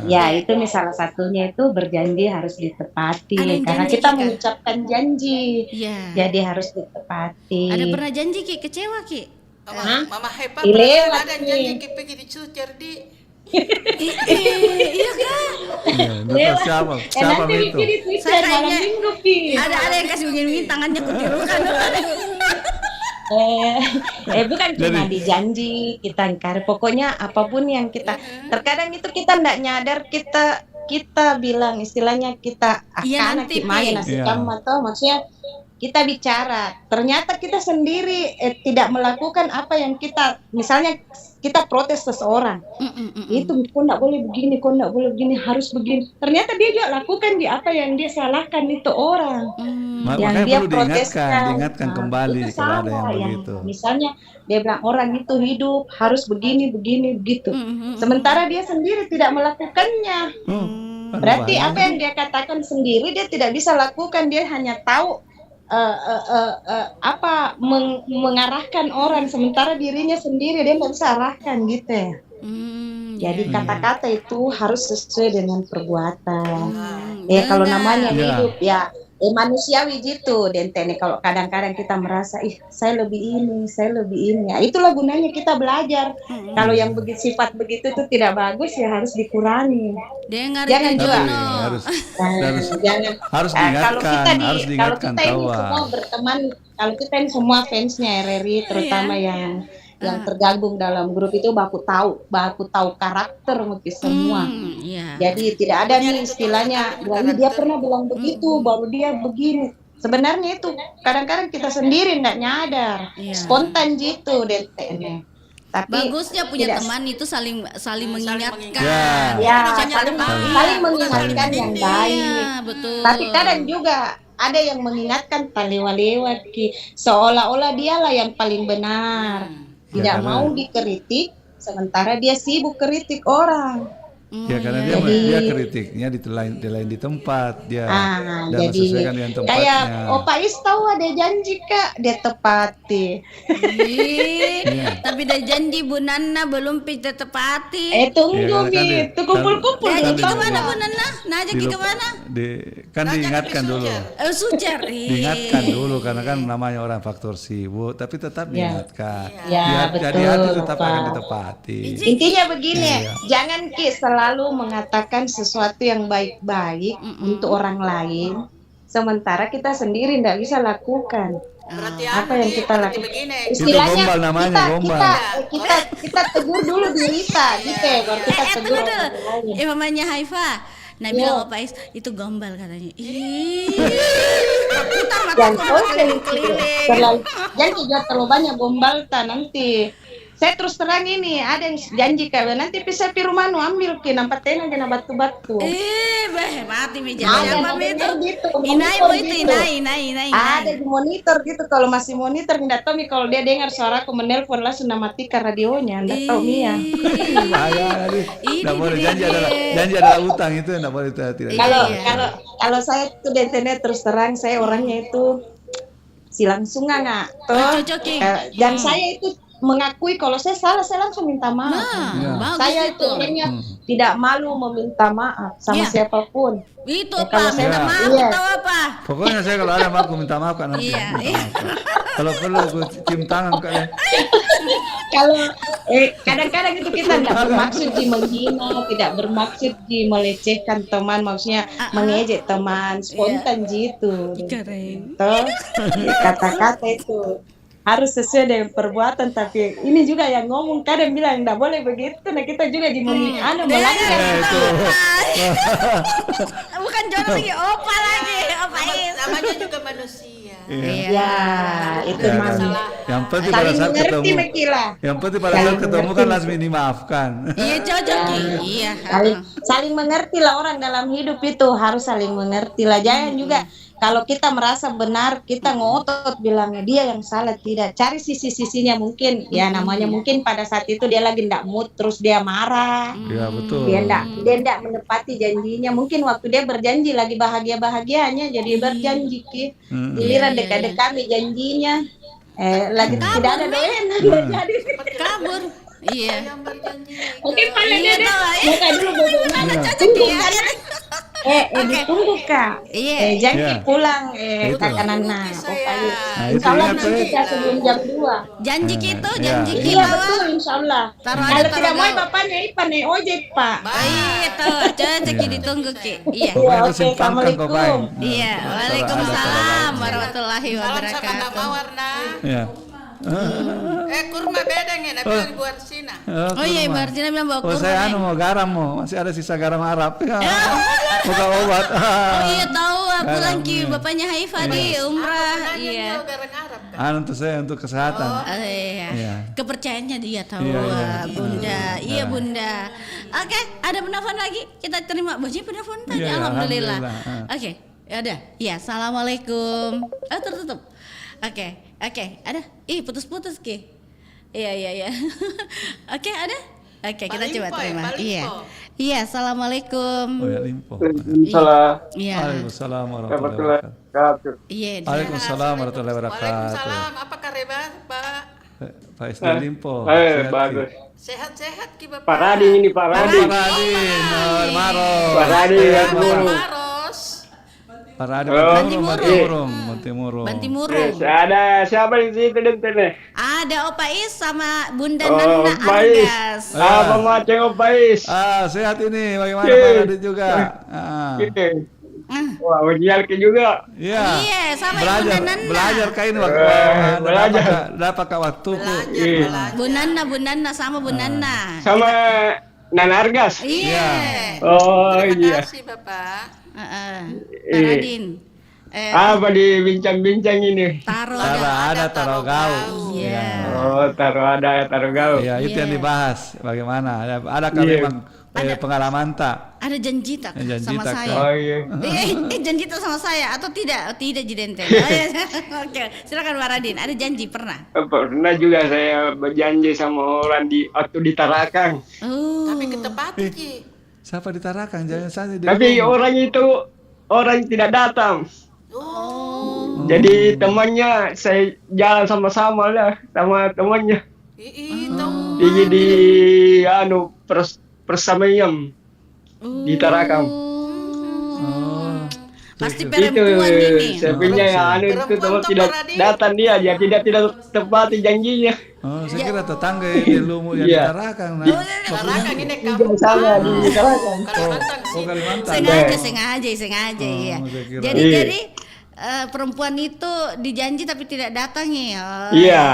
ya itu nih salah satunya itu berjanji harus ditepati Ada yang karena janji, kita Ki, Kak? mengucapkan janji. Iya. Jadi harus ditepati. Ada pernah janji Ki, kecewa Ki? Mama Haifa Lewat ada nih. janji kita pergi di Cerdi. Iya Kak. Iya, siapa nanti itu? Vicky di Twitter Saya malam kayaknya- minggu Pi. Ada yang kasih begini tangannya kutirukan. Bukan cuma dijanji kita ingkar, pokoknya apapun yang kita terkadang itu kita ndak nyadar kita bilang istilahnya kita Iya, akan nanti, main Pi. nasi Iya. kamu atau maksudnya kita bicara ternyata kita sendiri tidak melakukan apa yang kita misalnya kita protes seseorang itu kok ndak boleh begini harus begini ternyata dia juga lakukan di apa yang dia salahkan itu orang yang Makanya dia perlu proteskan diingatkan kembali itu kalau ada yang salah, begitu. misalnya dia bilang orang itu hidup harus begini begitu sementara dia sendiri tidak melakukannya berarti apa yang dia katakan sendiri dia tidak bisa lakukan dia hanya tahu mengarahkan orang, sementara dirinya sendiri dia nggak bisa arahkan gitu ya. Jadi kata-kata itu harus sesuai dengan perbuatan. Kalau namanya hidup ya manusiawi gitu. Dan kalau kadang-kadang kita merasa saya lebih ini, ya itulah gunanya kita belajar. Kalau yang sifat begitu itu tidak bagus ya harus dikurangi. Jangan juga harus diingatkan, kalau kita ini semua berteman, kalau kita ini semua fansnya RRI terutama yang tergabung dalam grup itu baku tahu karakter mungkin semua. Jadi tidak ada nih istilahnya dia pernah bilang begitu baru dia begini. Sebenarnya itu kadang-kadang kita sendiri nggak nyadar, spontan gitu DTN. Tapi bagusnya punya teman itu saling mengingatkan. Saling mengingatkan yang baik. Betul. Tapi kadang juga ada yang mengingatkan lewat seolah-olah dialah yang paling benar. Tidak mau dikritik, sementara dia sibuk kritik orang. Ya karena dia kritiknya di lain di tempat dia dan menyesuaikan dengan tempatnya. Kayak Opa Is tahu ada janji Kak, dia tepati. Tapi ada janji Bu Nana belum kita tepati. Tunggu itu kumpul-kumpul. Janji kemana Bu Nana? Najak kemana? Kan diingatkan dulu. Sucer. Diingatkan dulu karena kan namanya orang faktor sibuk, tapi tetap diingatkan. Betul. Hati tetap akan ditepati. Intinya begini, jangan selalu mengatakan sesuatu yang baik-baik untuk orang lain, sementara kita sendiri tidak bisa lakukan. Apa yang kita lakukan? Istilahnya gombal namanya, kita tegur dulu diri kita, gitu ya, baru kita tegur orang lain. Mamanya Haifa, nah bilang Opa Is itu gombal katanya. Jangan juga terlalu banyak gombal nanti. Saya terus terang ini ada yang janji kawan nanti bisa pi rumah nu ambil ke nampak tenang kena batu-batu. Mati meja apa itu? Inai. Ada di monitor gitu, kalau masih monitor tidak tahu nih kalau dia dengar suaraku menelpon langsung matikan radionya, tidak tahu Mia. Tidak boleh janji adalah utang itu tidak boleh tidak. Kalau saya tuh di internet terus terang saya orangnya itu langsung nggak dan saya itu mengakui kalau saya salah, saya langsung minta maaf. Saya itu orangnya tidak malu meminta maaf sama siapapun. Itu kalau saya minta maaf atau apa? Pokoknya saya kalau ada aku minta maaf kan nanti. Kalau perlu aku cium tangan kalian. Kalau kadang-kadang itu kita tidak bermaksud menghina, tidak bermaksud melecehkan teman, maksudnya mengejek teman, spontan gitu. Kata-kata itu harus sesuai dengan perbuatan, tapi ini juga yang ngomong kadang bilang tidak boleh begitu, nah kita juga melanggar itu. Bukan jodoh lagi, Opa Is. Namanya juga manusia. Itu masalah. Yang penting pada saat ketemu. Yang penting pada saat ketemu kan langsung dimaafkan. Iya cocok. Saling mengerti lah, orang dalam hidup itu harus saling mengerti lah. Jangan juga kalau kita merasa benar kita ngotot bilangnya dia yang salah, tidak. Cari sisi-sisinya mungkin. Ya namanya mungkin pada saat itu dia lagi ndak mood terus dia marah. Iya betul. Dia ndak menepati janjinya. Mungkin waktu dia berjanji lagi bahagia-bahagianya jadi berjanji giliran dekat-dekat kami janjinya lagi kabur, tidak ada doyan jadi kabur. Iya. Mungkin pada dia buka dulu bagaimana tunggu ditunggu Kak. Janji pulang kakak Nana. Insya Allah nanti kita sebelum jam 2. Janji gitu, janji gitu. Iya betul Insya Allah. Kalau tidak mau bapaknya Ipan ojek Pak. Itu cocok ditunggu Ki. Iya. Oke, Assalamualaikum. Iya, waalaikumsalam warahmatullahi wabarakatuh. Iya. Kurma bedeng ya, bilang Bu Arsina. Ibu Arsina bilang bawa kurma. Saya mau garam masih ada sisa garam Arab. Buka obat. Tahu aku lagi bapaknya Haifa di umrah. Iya. Untuk saya untuk kesehatan. Kepercayaannya dia tahu Bunda. Iya Bunda. Oke, ada penelpon lagi. Kita terima banyak penelpon tadi. Alhamdulillah. Oke, ada. Ya, assalamualaikum. Tertutup. Oke, ada. Putus-putus Ki. Iya. Oke, ada. Oke, kita Pak coba Limpo ya, terima. Pak Iya. Limpo. Iya, assalamualaikum. Oh ya, Limpo. Waalaikumsalam. Iya. Waalaikumsalam warahmatullahi Warahmatullahi wabarakatuh. wabarakatuh. Iya. Waalaikumsalam warahmatullahi wabarakatuh. Waalaikumsalam. Apa kabar, Pak? Pak SD Limpo. Bagus. Sehat-sehat ki Bapak. Pak Radin ini, Pak Radin. Pak Radin, Maros. Pak Radin, Maros. Pak Radin, Bantimurung. Ada siapa di situ dan Ada Opa Is sama Bunda Oh, Nana Opa Is. Argas. Apa macam Opa Is? Sehat ini, bagaimana Pak Radin juga? Wah, ujian juga. Iya. Iya, sama Belajar, Bunda Nana. belajar kain waktu belajar. dapat ke waktu. Bu Nana sama Bu Nana. Sama Nana Argas. Iya. Oh Terima iya. kasih Bapak. Pak Radin. Apa di bincang-bincang ini? Taro Taro gau. Iya. Oh, taruh gau. Ya, itu yang dibahas. Bagaimana? Ada kami memang pengalaman tak? Ada janji tak sama tak, saya? Oh iya. Janji tak sama saya atau tidak? Oh, tidak Jidente. Oh, ya. Oke, silakan Pak Radin. Ada janji pernah? Pernah juga saya berjanji sama orang waktu di Tarakang. Oh. Tapi ketepatan Ki. Siapa di Tarakang? Jangan saja. Tapi orang itu orang tidak datang. Oh. Jadi temannya saya jalan sama-sama lah sama temannya. Tahu. Di persamaan di Tarakang. Pasti Itu perempuan ini. saya punya itu teman tidak datang dia tidak tepati janjinya. Oh, saya kira tetangga di Lumu yang di Tarakang. Tarakang ini kamu. Sana di Tarakang. Kalimantan. Sengaja iya. Jadi perempuan itu dijanji tapi tidak datang ya. Iya.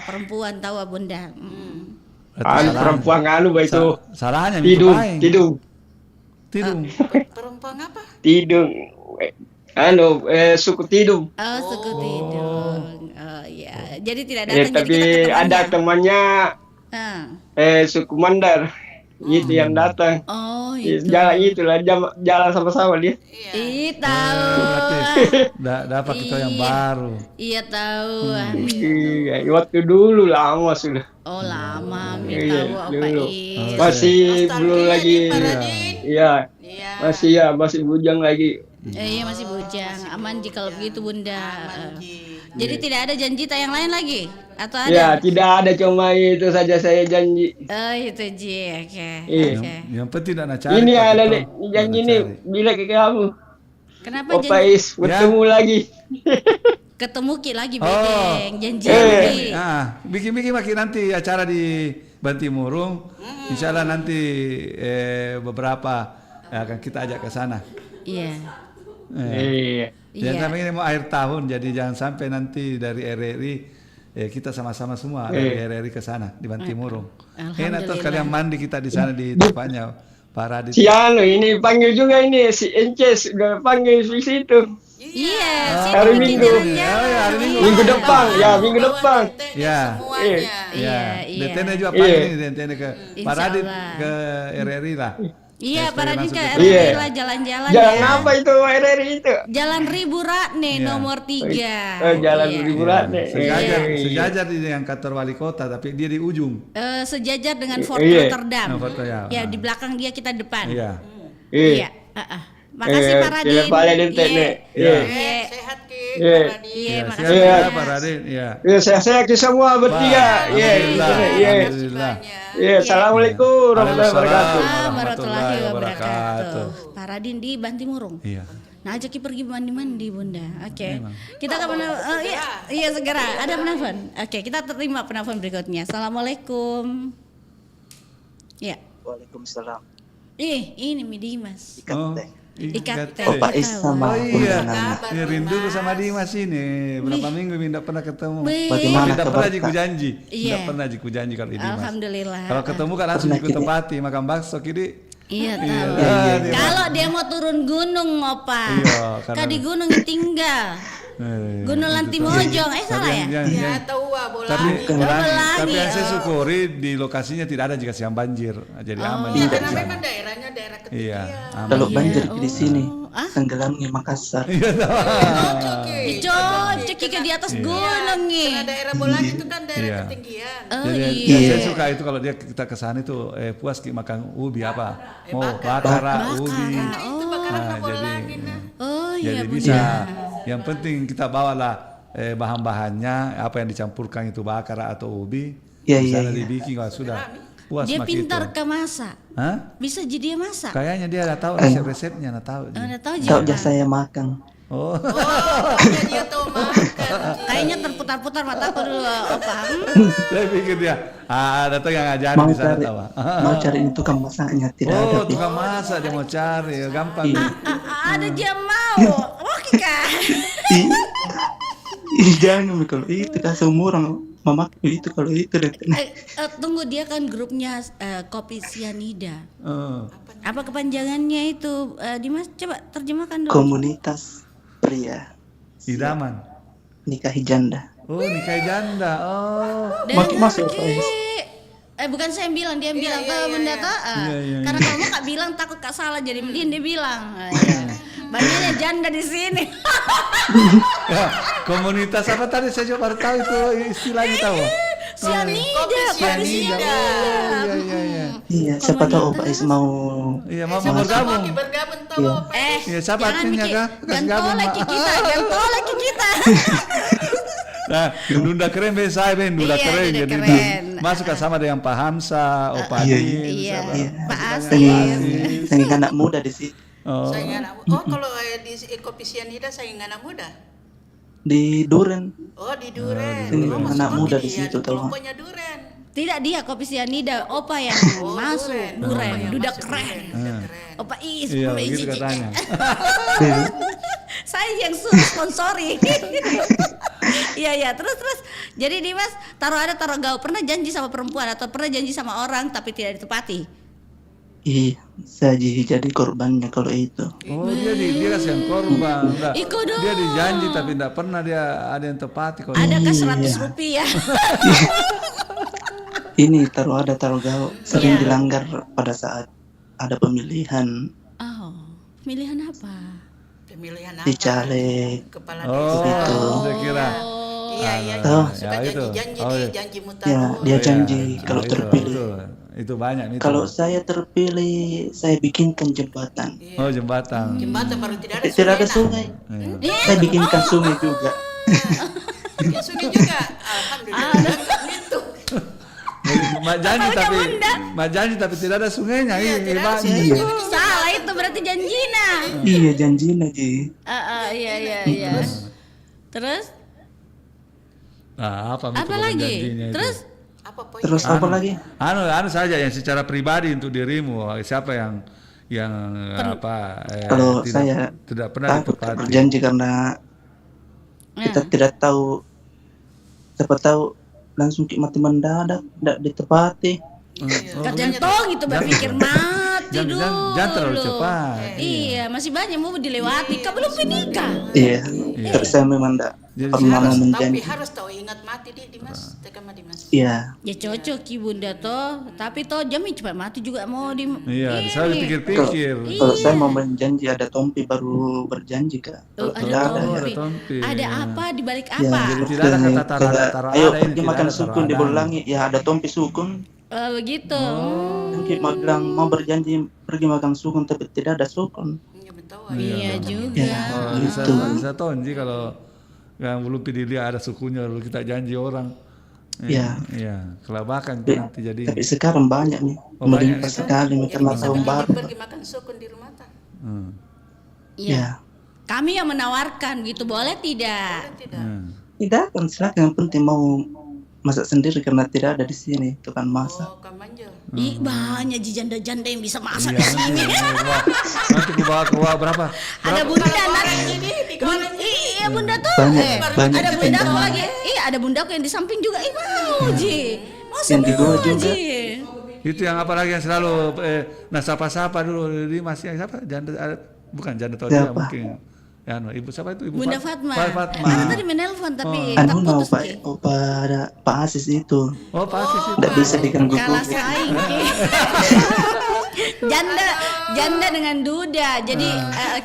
Perempuan tahu Bunda. Perempuan itu salahnya Tidung. Perempuan apa? Tidung. Suku Tidung. Oh, suku Tidung. Oh iya. Jadi tidak datang. Tapi ada temannya suku Mandar. Itu yang datang. Oh, itu. Jalan sama-sama dia. Ih, tahu. Dapat kita yang baru. Iya tahu. Waktu dulu lama sudah. Oh, lama. Tahu apa ini. Masih belum lagi. Iya. Masih bujang lagi. Iya masih bujang. Aman Ji kalau begitu Bunda. Jadi tidak ada janji tak yang lain lagi atau ada? Ya tidak ada, cuma itu saja saya janji. Oh itu Ji, oke. Yang penting tidak cari. Ini ada janji ini bila ke kamu. Kenapa Opa Is bertemu lagi. Ketemu Ki lagi bedeng janji lagi. Bikin makin nanti acara di Bantimurung. Insya Allah nanti beberapa akan kita ajak ke sana. Iya. Jangan sampai ini mau akhir tahun, jadi jangan sampai nanti dari RRI kita sama-sama semua dari RRI ke sana di Bantimurung. Enak tuh kalian mandi kita di sana di tempatnya Pak Radit. Ini panggil juga ini si Ences udah panggil di situ. Iya. Hari Minggu. Minggu depan. Ya. Iya. DTN juga panggil DTN ke Pak Radit ke RRI lah. Iya, Pak Radin ke RRI lah jalan-jalan. Jalan apa itu RRI itu? Jalan Ribu Ratne nomor 3. Jalan Ribu Ratne. Sejajar di yang kantor wali kota, tapi dia di ujung. Sejajar dengan Fort Rotterdam. Ya, di belakang dia kita depan. Iya. Iya. Makasih Pak Radin. Sehat Ki. Iya, makasih Pak Radin. Iya. Sehat semua bertiga. Alhamdulillah. Assalamualaikum warahmatullahi wabarakatuh. Pak Radin di Bantimurung. Iya. Nah, ajak pergi mandi-mandi Bunda. Oke. Kita kapan? Iya segera. Ada penelpon. Oke, kita terima penelpon berikutnya. Assalamualaikum. Ya. Waalaikumsalam. Ini Mi Dimas. Ikat teh. Opa Is sama iya. Rindu sama Dimas ini. Berapa minggu tidak pernah ketemu. Bagaimana tidak kabar? pernah jiku janji. Iya. Tidak pernah jiku janji kalau Dimas. Alhamdulillah. Kalau ketemu kan langsung jiku tepati makan bakso kini. Iya tahu. Kalau dia mau turun gunung Opa. Iya, di gunung tinggal. Gunung Lantimojong, salah ya? Ya tahu bola. Tapi Bolangi, yang saya syukuri di lokasinya tidak ada jika siang banjir, jadi aman. Iya, karena memang daerahnya daerah ketinggian. Iya, aman. Kalau banjir di sini, tenggelamnya Makassar. Cocok ke di atas gunung nih. Karena daerah Bolangi itu kan daerah ketinggian. Jadi saya suka itu kalau kita ke sana itu puas makan ubi apa? Mau bakar ubi. Nah, jadi bisa. Yang penting kita bawalah bahan-bahannya, apa yang dicampurkan itu bakar atau ubi. Bisa dibikin sudah. Puas Dia pintar itu. ke masak. Hah? Bisa jadi dia masak. Kayaknya dia udah tahu resep-resepnya, tahu. Tahu saya makan. Oh. Dia tahu makan. Kayaknya terputar-putar mataku dulu, Opa. Saya pikir dia ada tuh yang ngajarin di sana tahu. Mau cari itu tukang masaknya tidak ada. Oh, tukang masak dia mau cari, gampang. Ada dia mau. Oke kan? Jangan kalau itu kasih umur mama itu kalau itu deh. Tunggu, dia kan grupnya Kopi Sianida. Apa kepanjangannya itu? Dimas coba terjemahkan dulu. Komunitas pria idaman nikahi janda. Oh, nikahi janda. Oh. Makin masuk bukan saya yang bilang, dia yang bilang ke Bunda Toh. Karena kamu Kak bilang takut Kak salah, jadi mending dia bilang. Banyaknya janda di sini. Ya, komunitas apa tadi saya coba baru tahu itu istilahnya tahu. Sianida, Kopi Sianida. Iya, siapa tahu Pak Is mau. Iya, mau bergabung. Iya. Siapa artinya Kak? Gantolek kita. Nah, Dunda keren saya Dunda keren jadi masuk sama dengan Pak Hamsa, Pak Adin. Iya. Pak Asis. Saya anak muda di sini. Kalau di Kopi Sianida saya anak muda. Di Duren. Oh, di Duren. Anak muda di situ tahu. Kelompoknya Duren. Tidak, dia Kopi Sianida, Opa yang masuk Duren. Duda keren. Opa Is, iya, gitu katanya. Saya yang suruh sponsori. Iya, terus. Jadi Dimas, taruh gaul. Pernah janji sama perempuan atau pernah janji sama orang tapi tidak ditepati? Iya, saya jadi korbannya kalau itu. Oh, dia kasih yang korban. Dong. Dia dijanji tapi tidak pernah dia ada yang tepati. Adakah 100 rupiah? Ini taruh gaul sering dilanggar pada saat ada pemilihan. Oh, pemilihan apa? Pemilihan di caleg. Kepala desa. Saya kira. Iya. Suka janji mutar. Ya, dia janji kalau terpilih. Itu banyak itu. Kalau saya terpilih, saya bikinkan jembatan. Oh, jembatan. Jembatan baru tidak ada sungai. Tidak ada sungai. Saya bikinkan sungai juga. Bikin sungai juga. Alhamdulillah. Itu. Janji tapi tidak ada sungainya. Iya. Salah itu berarti janjina. Iya, janjina Ji. Iya. Terus? Nah, apa lagi? Terus apa lagi? Anu saja yang secara pribadi untuk dirimu, siapa yang kalau saya tidak pernah ditepati. Berjanji karena kita tidak tahu, siapa tahu langsung mati mendadak, tidak ditepati. Jantong itu berpikir mati dulu. Jangan terlalu cepat. Iya, masih banyak mau dilewati. Kau belum menikah. Iya. Tapi saya memang tidak pernah mau menjanji. Tapi harus tahu ingat mati Dimas. Dimas. Iya. Ya cocok Ki Bunda toh. Tapi toh jamin cepat mati juga mau di. Iya, saya pikir-pikir. Kalau saya mau menjanji ada tompi baru berjanji Kak. Ada tompi. Ada apa di balik apa? Jadi tidak ada kata-kata. Ayo pergi makan sukun di Bolangi. Ya ada tompi sukun. Begitu. Mungkin mau bilang mau berjanji pergi makan sukun tapi tidak ada sukun. Iya juga. Bisa tonji kalau yang belum pilih ada sukunya lalu kita janji orang. Iya. Kelabakan nanti jadi. Tapi sekarang banyak nih. Melimpah sekali karena tahun baru. Pergi makan sukun di rumah tak? Iya. Kami yang menawarkan gitu, boleh tidak? Tidak, kan silakan, yang penting mau masak sendiri karena tidak ada di sini tukang masak. Ih, banyak janda-janda yang bisa masak di sini. Nanti ku bawa berapa? Ada bunda ini iya bunda tuh. Banyak ada bunda lagi. Iya, ada bundaku yang di samping juga. Mau Ji. Yang di bawah juga. Itu yang apa lagi yang selalu sapa-sapa dulu di Mas yang siapa? Janda bukan janda tahu dia mungkin. Ya, Ibu siapa itu? Ibu Bunda Fatma. Fatma. Aku tadi menelpon tapi Anu no terputus. Pak, ada Pak Asis itu. Oh, Pak Asis itu. Tidak bisa diganggu. Kalah saing. janda dengan duda. Jadi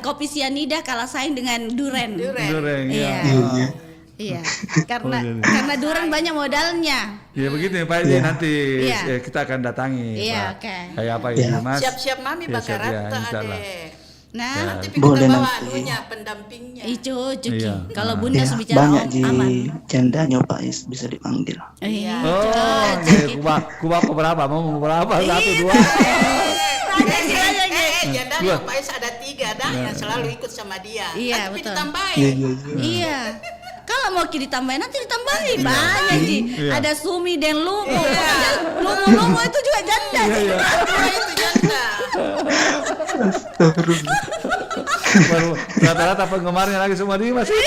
kopi sianida kalah saing dengan duren. Duren. Iya. Iya. Iya. Karena duren banyak modalnya. Ya begitu ya Pak Edi, nanti Iya. kita akan datangi. Iya, Pak. oke. Kayak apa ini Mas? Siap-siap mami Ya, bakar siap, ya, rata insyaallah. adek. Nah, Nanti Boleh kita bawa nanti. anunya pendampingnya. itu cuci. Iya. Kalau Bunda Ya, bicara banyak di aman. jandanya Pak Is bisa dipanggil. Iya. Oh, kuba berapa? Mau berapa? Iya. 1, 2. Janda yang Pak Is ada 3 dah yang selalu ikut sama dia. Iya, Nanti betul. ditambahin. Iya. Kalau mau ditambahin nanti ditambahin banyak Ji. Iya. Ada Sumi dan Lumu. Lumu itu juga janda. Iya. Itu janda. Baru rata-rata penggemarnya lagi semua di Mas. Oke.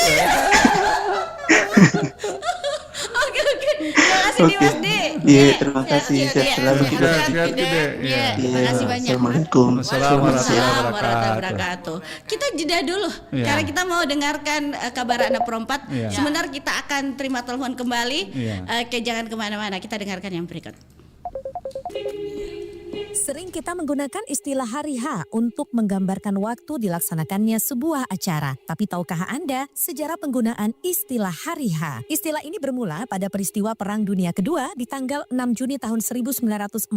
Terima kasih nih Mas Di. Iya, terima kasih. Sehat selalu kita. Sehat gede. Iya, terima kasih banyak. Assalamualaikum. Assalamualaikum Waalaikumsalam warahmatullahi warahmatullahi wabarakatuh. Kita jeda dulu Iya. karena kita mau dengarkan kabar anak perempat. Iya. Sebentar kita akan terima telepon kembali. Iya. Oke, jangan kemana-mana. Kita dengarkan yang berikut. Sering kita menggunakan istilah hari H untuk menggambarkan waktu dilaksanakannya sebuah acara. Tapi tahukah Anda sejarah penggunaan istilah hari H? Istilah ini bermula pada peristiwa Perang Dunia Kedua di tanggal 6 Juni tahun 1944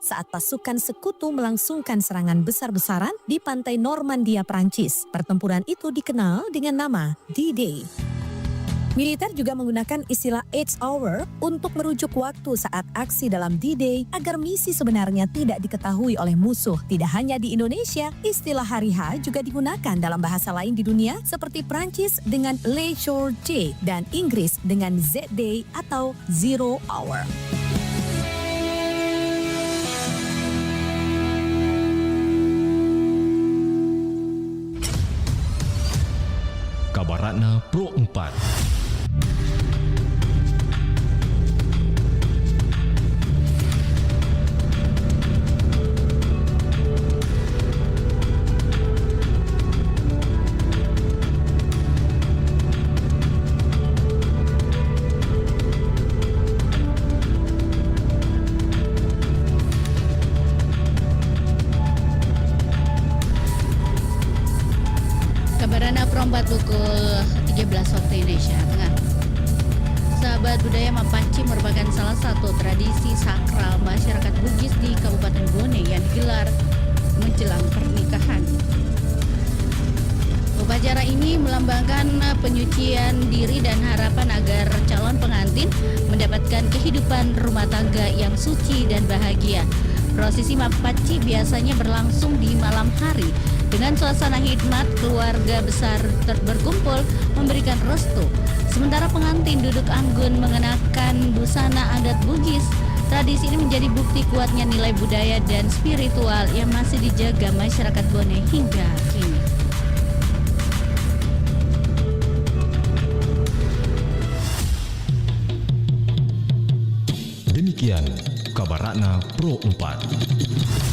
saat pasukan sekutu melangsungkan serangan besar-besaran di pantai Normandia, Prancis. Pertempuran itu dikenal dengan nama D-Day. Militer juga menggunakan istilah 8 hour untuk merujuk waktu saat aksi dalam D-Day agar misi sebenarnya tidak diketahui oleh musuh. Tidak hanya di Indonesia, istilah hari H juga digunakan dalam bahasa lain di dunia seperti Prancis dengan Le Jour J dan Inggris dengan Z-Day atau Zero Hour. Kabaratna Pro 4. Kabarana perempat pukul 13 waktu Indonesia Tengah. Sahabat budaya Mapanci merupakan salah satu tradisi sakral masyarakat Bugis di Kabupaten Bone yang digelar menjelang pernikahan. Upacara ini melambangkan penyucian diri dan harapan agar calon pengantin mendapatkan kehidupan rumah tangga yang suci dan bahagia. Prosesi Mapanci biasanya berlangsung di malam hari dengan suasana hikmat, keluarga besar berkumpul memberikan restu. Sementara pengantin duduk anggun mengenakan busana adat Bugis. Tradisi ini menjadi bukti kuatnya nilai budaya dan spiritual yang masih dijaga masyarakat Bone hingga kini. Demikian Kabaratna Pro 4.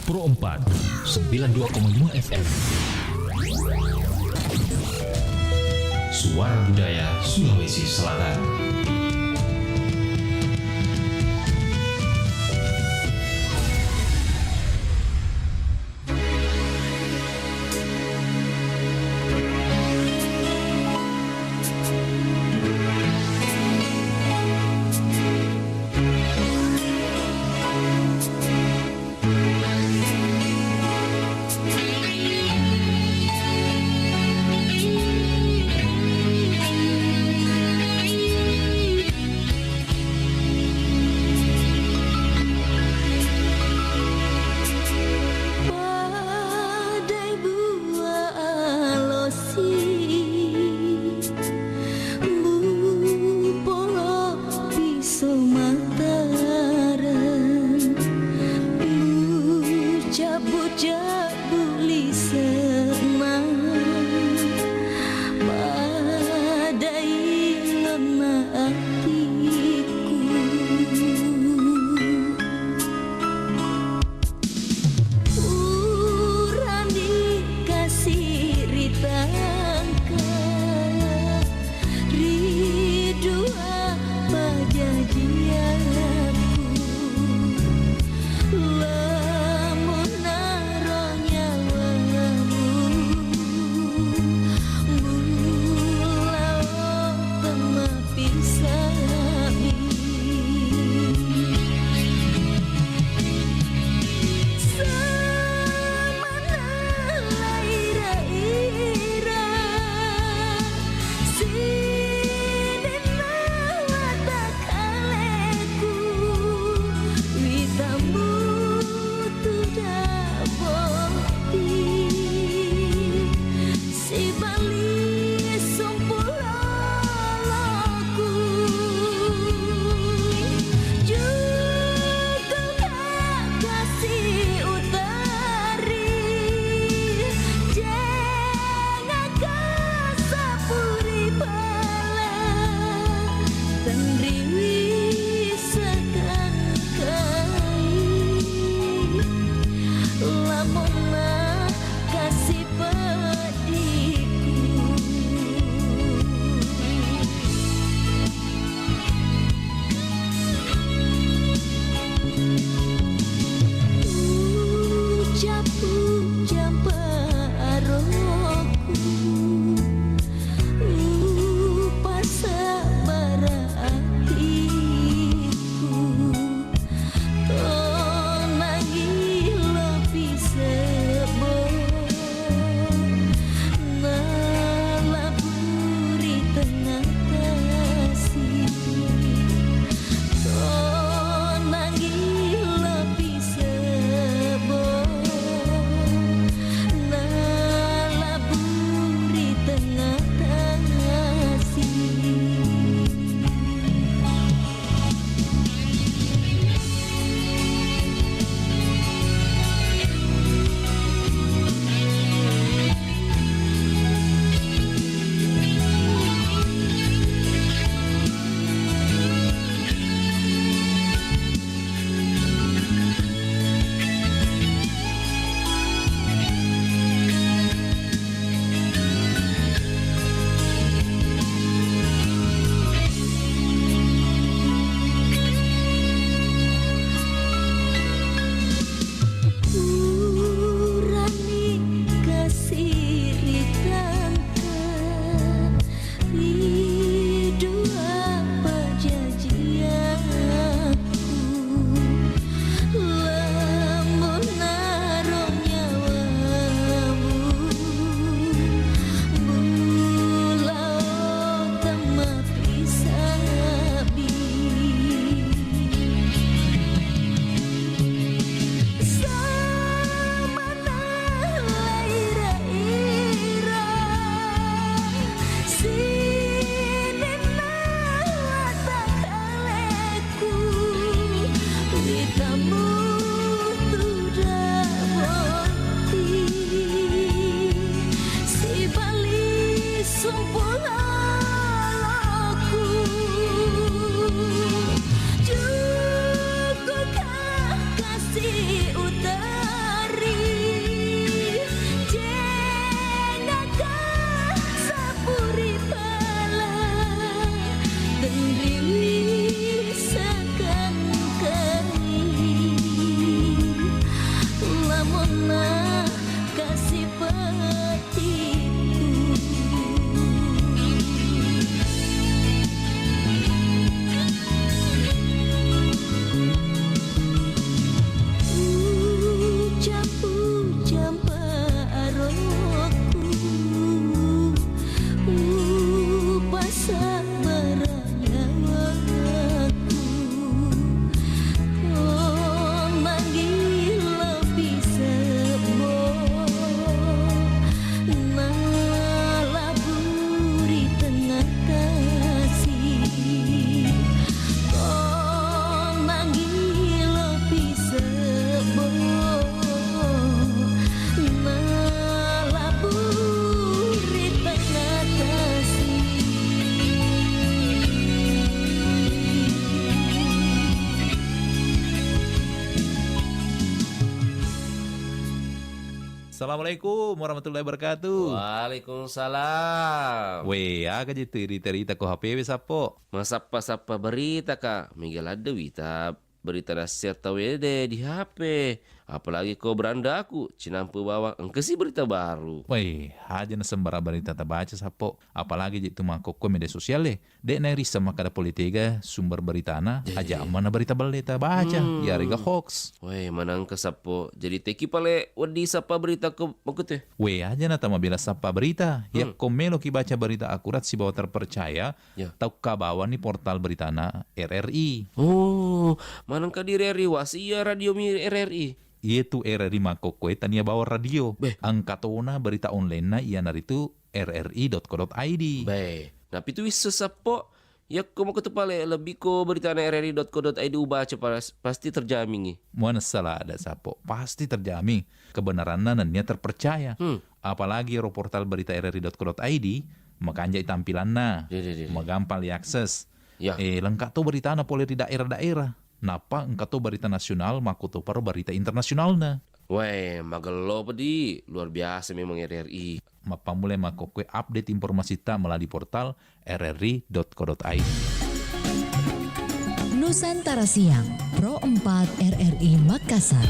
Pro 4 92,5 FM. Suara Budaya Sulawesi Selatan. Assalamualaikum warahmatullahi wabarakatuh. Waalaikumsalam. Weh, aga je cerita ko HP weh sapo. Masapa-sapa berita kak. Miguel ada wita berita nasihat tawede di HP. Apalagi kau beranda aku, cinampu bawa engkesi berita baru. Weh, aja na sembara berita tak baca sapo. Apalagi jitu mangkok ko media sosial le. Dek na risa makada politika sumber berita na. Aja mana berita balita baca. Ya rega hoax. Weh, manang ke sapo. Jadi teki pale wadi sapa berita ko makute. Weh, aja na tama bila sapa berita. Ya komelo ki baca berita akurat si bawa terpercaya. Tau kabawa ni portal berita na RRI. Oh, manang ka di RRI wasia radio mi RRI. Itu RRI Makoko tania bawa radio. Angkatona berita online na iya naritu rri.co.id. Baik. Nah itu wis sesapo ya komo ketepale lebih ko berita na rri.co.id ubaca pasti terjamin nih. Mana salah ada sapo pasti terjamin kebenarannya nannya terpercaya. Apalagi portal berita rri.co.id makanjai tampilanna, magampang diakses. Ya. Lengkap tuh berita na boleh di daerah-daerah. Napa engkau tuh berita nasional maku tuh per berita internasional na. Weh, magelo pedi luar biasa memang RRI. Mapa mulai maku kue update informasi ta melalui portal rri.co.id. Nusantara Siang, Pro 4 RRI Makassar.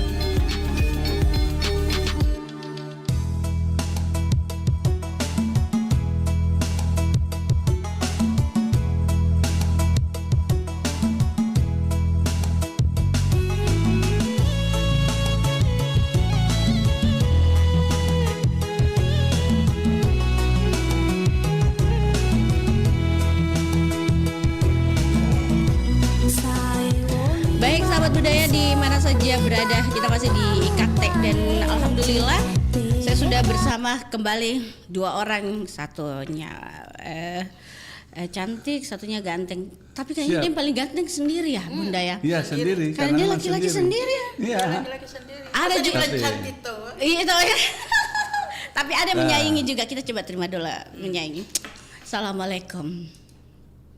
budaya di mana saja berada, kita masih di IKT dan alhamdulillah saya sudah bersama kembali dua orang, satunya cantik, satunya ganteng. Tapi kayaknya dia yang paling ganteng sendiri ya, Bunda ya. Iya sendiri. Karena dia laki-laki sendiri ya. Iya. Ada juga cantik tuh. Iya itu ya. Tapi ada menyaingi juga. Kita coba terima dulu menyaingi. Assalamualaikum.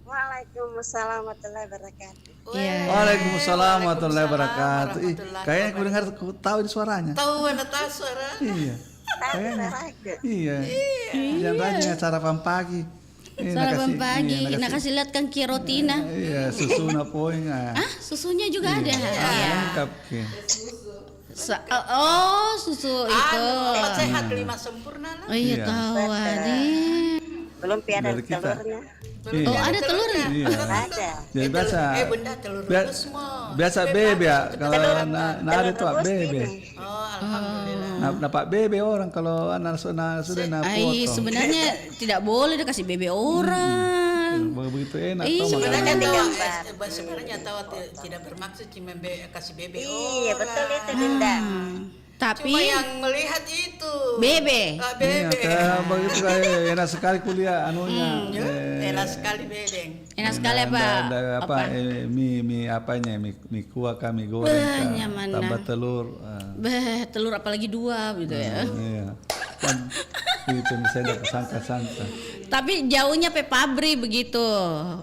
Waalaikumsalam warahmatullahi wabarakatuh. Waalaikumsalam warahmatullahi wabarakatuh. Ih, kayaknya aku dengar, aku tahu ini suaranya. Tahu suara. Iya. Kayaknya. Iya. Jangan rajin sarapan pagi. Sarapan pagi, kasih lihat kan Kirotina. Iya, susu napoing. Susunya juga ada. Iya. Lengkap. Susu itu. Sehat 5 sempurna lah. Oh iya tahu deh. Belum ada telurnya. Oh ada telurnya? Iya. Ada. Jadi biasa. Bunda telur semua. Biasa bebe ya. Kalau ada tuh bebe. Oh alhamdulillah. Dapat bebe orang kalau anak sudah potong. Sebenarnya tidak boleh dia kasih bebe orang. Begitu enak. Sebenarnya tahu tidak bermaksud cuma kasih bebe. Iya betul itu Bunda. Tapi cuma yang melihat itu bebe. Bebe. Iya, begitu kayak enak sekali kuliah anunya. Enak sekali bedeng. Enak sekali apa? Mie apanya? Mie kuah kami goreng. Tambah telur. Telur apalagi 2 gitu ya. Iya. Itu misalnya sangka-sangka. Tapi jauhnya pe pabrik begitu.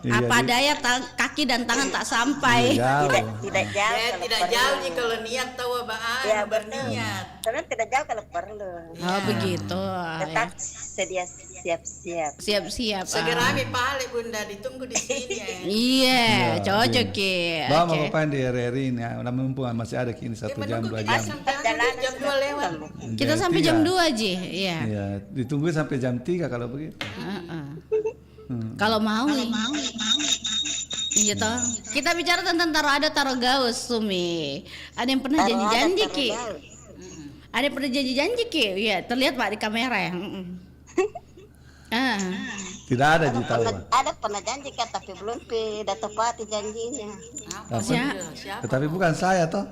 Iya, apa daya kaki dan tangan tak sampai. Tidak jauh. Tidak jauh nih kalau niat tahu apa berniat. Tapi tidak jauh kalau perlu. Begitu. Tetap sedia siap-siap. Siap-siap. Segera pale Bunda ditunggu di sini. Iya, cocok ke. Bawa apa di RRI ini? Udah mumpung masih ada kini 1 jam 2 jam. Jam 2 lewat. Kita sampai jam 2 aja. Iya. Iya, ditunggu sampai jam 3 kalau begitu. Kalau mau. Iya toh. Kita bicara tentang taruh gaus, Sumi. Ada yang pernah janji-janji Ki? Ada yang pernah janji-janji Ki? Iya, terlihat Pak di kamera ya. Tidak ada tahu. Ada pernah janji kan tapi belum tepati janjinya. Siapa? Tetapi bukan saya toh.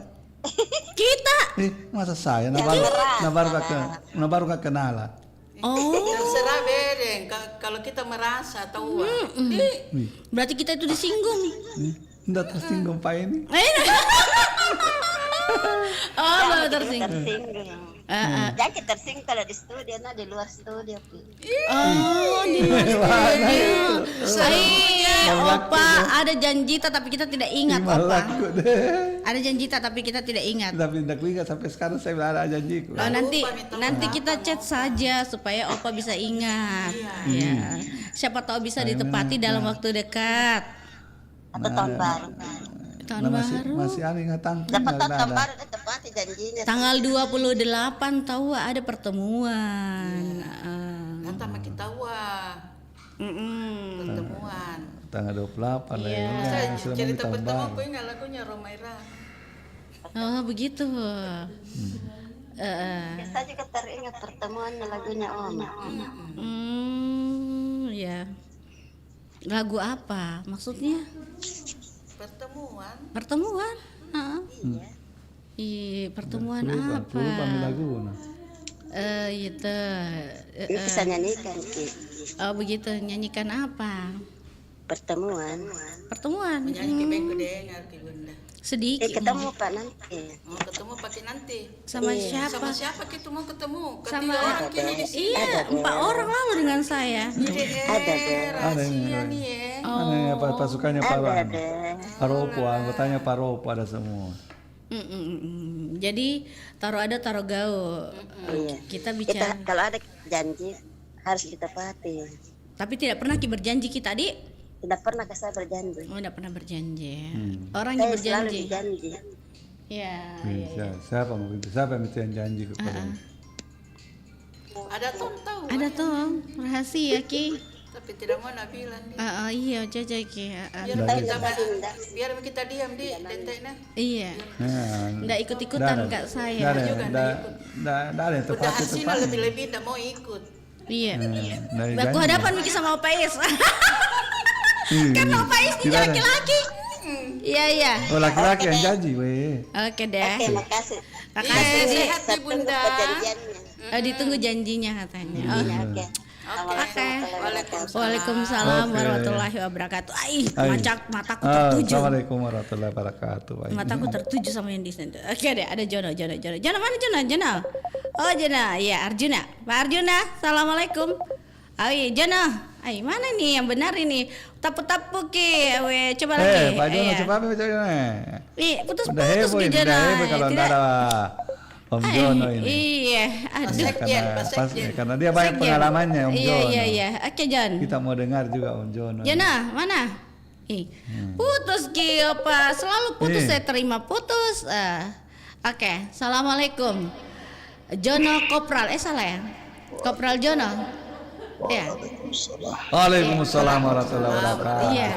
Kita. Masa saya? Baru kenal. Terserah bedeng. Kalau kita merasa tahu. Berarti kita itu disinggung. Tidak tersinggung Pak ini. Baru tersinggung. Jangan tersinggung kalau di studio, di luar studio. Di luar studio. Opa, ada janji tapi kita tidak ingat Opa. Ada janji tapi kita tidak ingat. Tapi tidak ingat sampai sekarang saya bilang ada janjiku. Nanti kita chat saja supaya Opa bisa ingat. Ya. Siapa tahu bisa ditepati dalam waktu dekat. Atau tahun baru. Masih aneh ingatan. Dapat tahun baru ditepati janjinya. Tanggal 28 tahu ada pertemuan. Kata makin tahu pertemuan. Tanggal 28 ya. Cerita pertama aku ingat lagunya Romaira. Oh begitu. Saya juga teringat pertemuannya lagunya Oma. Ya. Lagu apa maksudnya? Pertemuan. Iya, pertemuan apa? Lagu. Itu. Bisa nyanyikan Ki. Oh begitu, nyanyikan apa? Pertemuan. Menyanyi bengku deh ngerti Bunda. Sedikit. Ketemu Pak nanti. Mau ketemu pakai nanti. Sama siapa? Sama siapa kita mau ketemu? Sama orang kini di sini. Iya, 4 orang lalu dengan saya. Ada deh. Rahasia nih ya. Pasukannya Paropo, anggotanya Paropo ada semua. Jadi taruh gaul. Kita bicara. Kalau ada janji harus ditepati. Tapi tidak pernah berjanji kita Dik. Tidak pernah saya berjanji. Tidak pernah berjanji. Orang yang berjanji. Ya. Siapa yang janji kepada? Ada tahu. Ada Tom, rahasia Ki. Tapi tidak mau bilang. Iya, jaja Ki. Biar kita diam di denteknya. Iya. Enggak ikut-ikutan Kak saya. Enggak ada yang tepat. Udah hasilnya lebih-lebih enggak mau ikut. Iya. Aku hadapan Miki sama Opa Is. Kan Opa Is dia laki-laki. Iya. Oh, laki-laki yang janji, weh. Oke deh. Oke, makasih. Makasih. Sehat nih Bunda. Ditunggu janjinya katanya. Oke. Oke. Waalaikumsalam. Waalaikumsalam Oke. warahmatullahi wabarakatuh. Ai. Mataku tertuju. Assalamualaikum warahmatullahi wabarakatuh. Ai. Mataku tertuju sama yang di sana. Oke deh, ada Jono. Jono mana Jono? Oh Jono, iya Arjuna. Pak Arjuna, assalamualaikum. Ai Jono, mana nih yang benar ini? Tapu-tapu ki, coba lagi. Pak Jono, coba Jono. Putus-putus ki Jono. Udah heboh kalau nggak ada Om Jono ini. Iya, aduh. Karena dia banyak pengalamannya Om Jono. Iya. Oke Jon. Kita mau dengar juga Om Jono. Jono, mana? Putus ki apa? Selalu putus, saya terima putus. Oke, assalamualaikum. Jono Kopral, salah ya? Kopral Jono. Ya. Waalaikumsalam warahmatullahi wabarakatuh. Iya.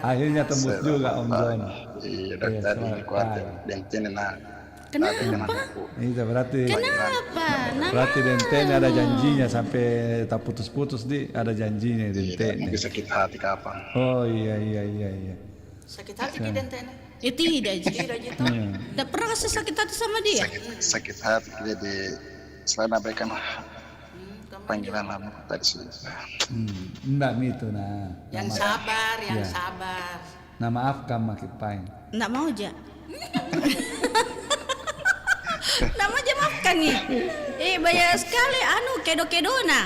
Akhirnya tembus juga Om Jono. Iya, dari tadi kuat Denten Kenapa? Itu berarti. Kenapa? Berarti Denten ada janjinya sampai tak putus-putus ada janjinya Denten. Mungkin sakit hati kapan? Oh iya. Sakit hati di Denten. Tidak pernah kasih sakit hati sama dia. Sakit hati jadi selain abaikan panggilan lama tadi sih. Enggak itu Yang sabar. Nah maafkan makin pain. Enggak mau aja. Nama aja maafkan nih. Banyak sekali kedo-kedona.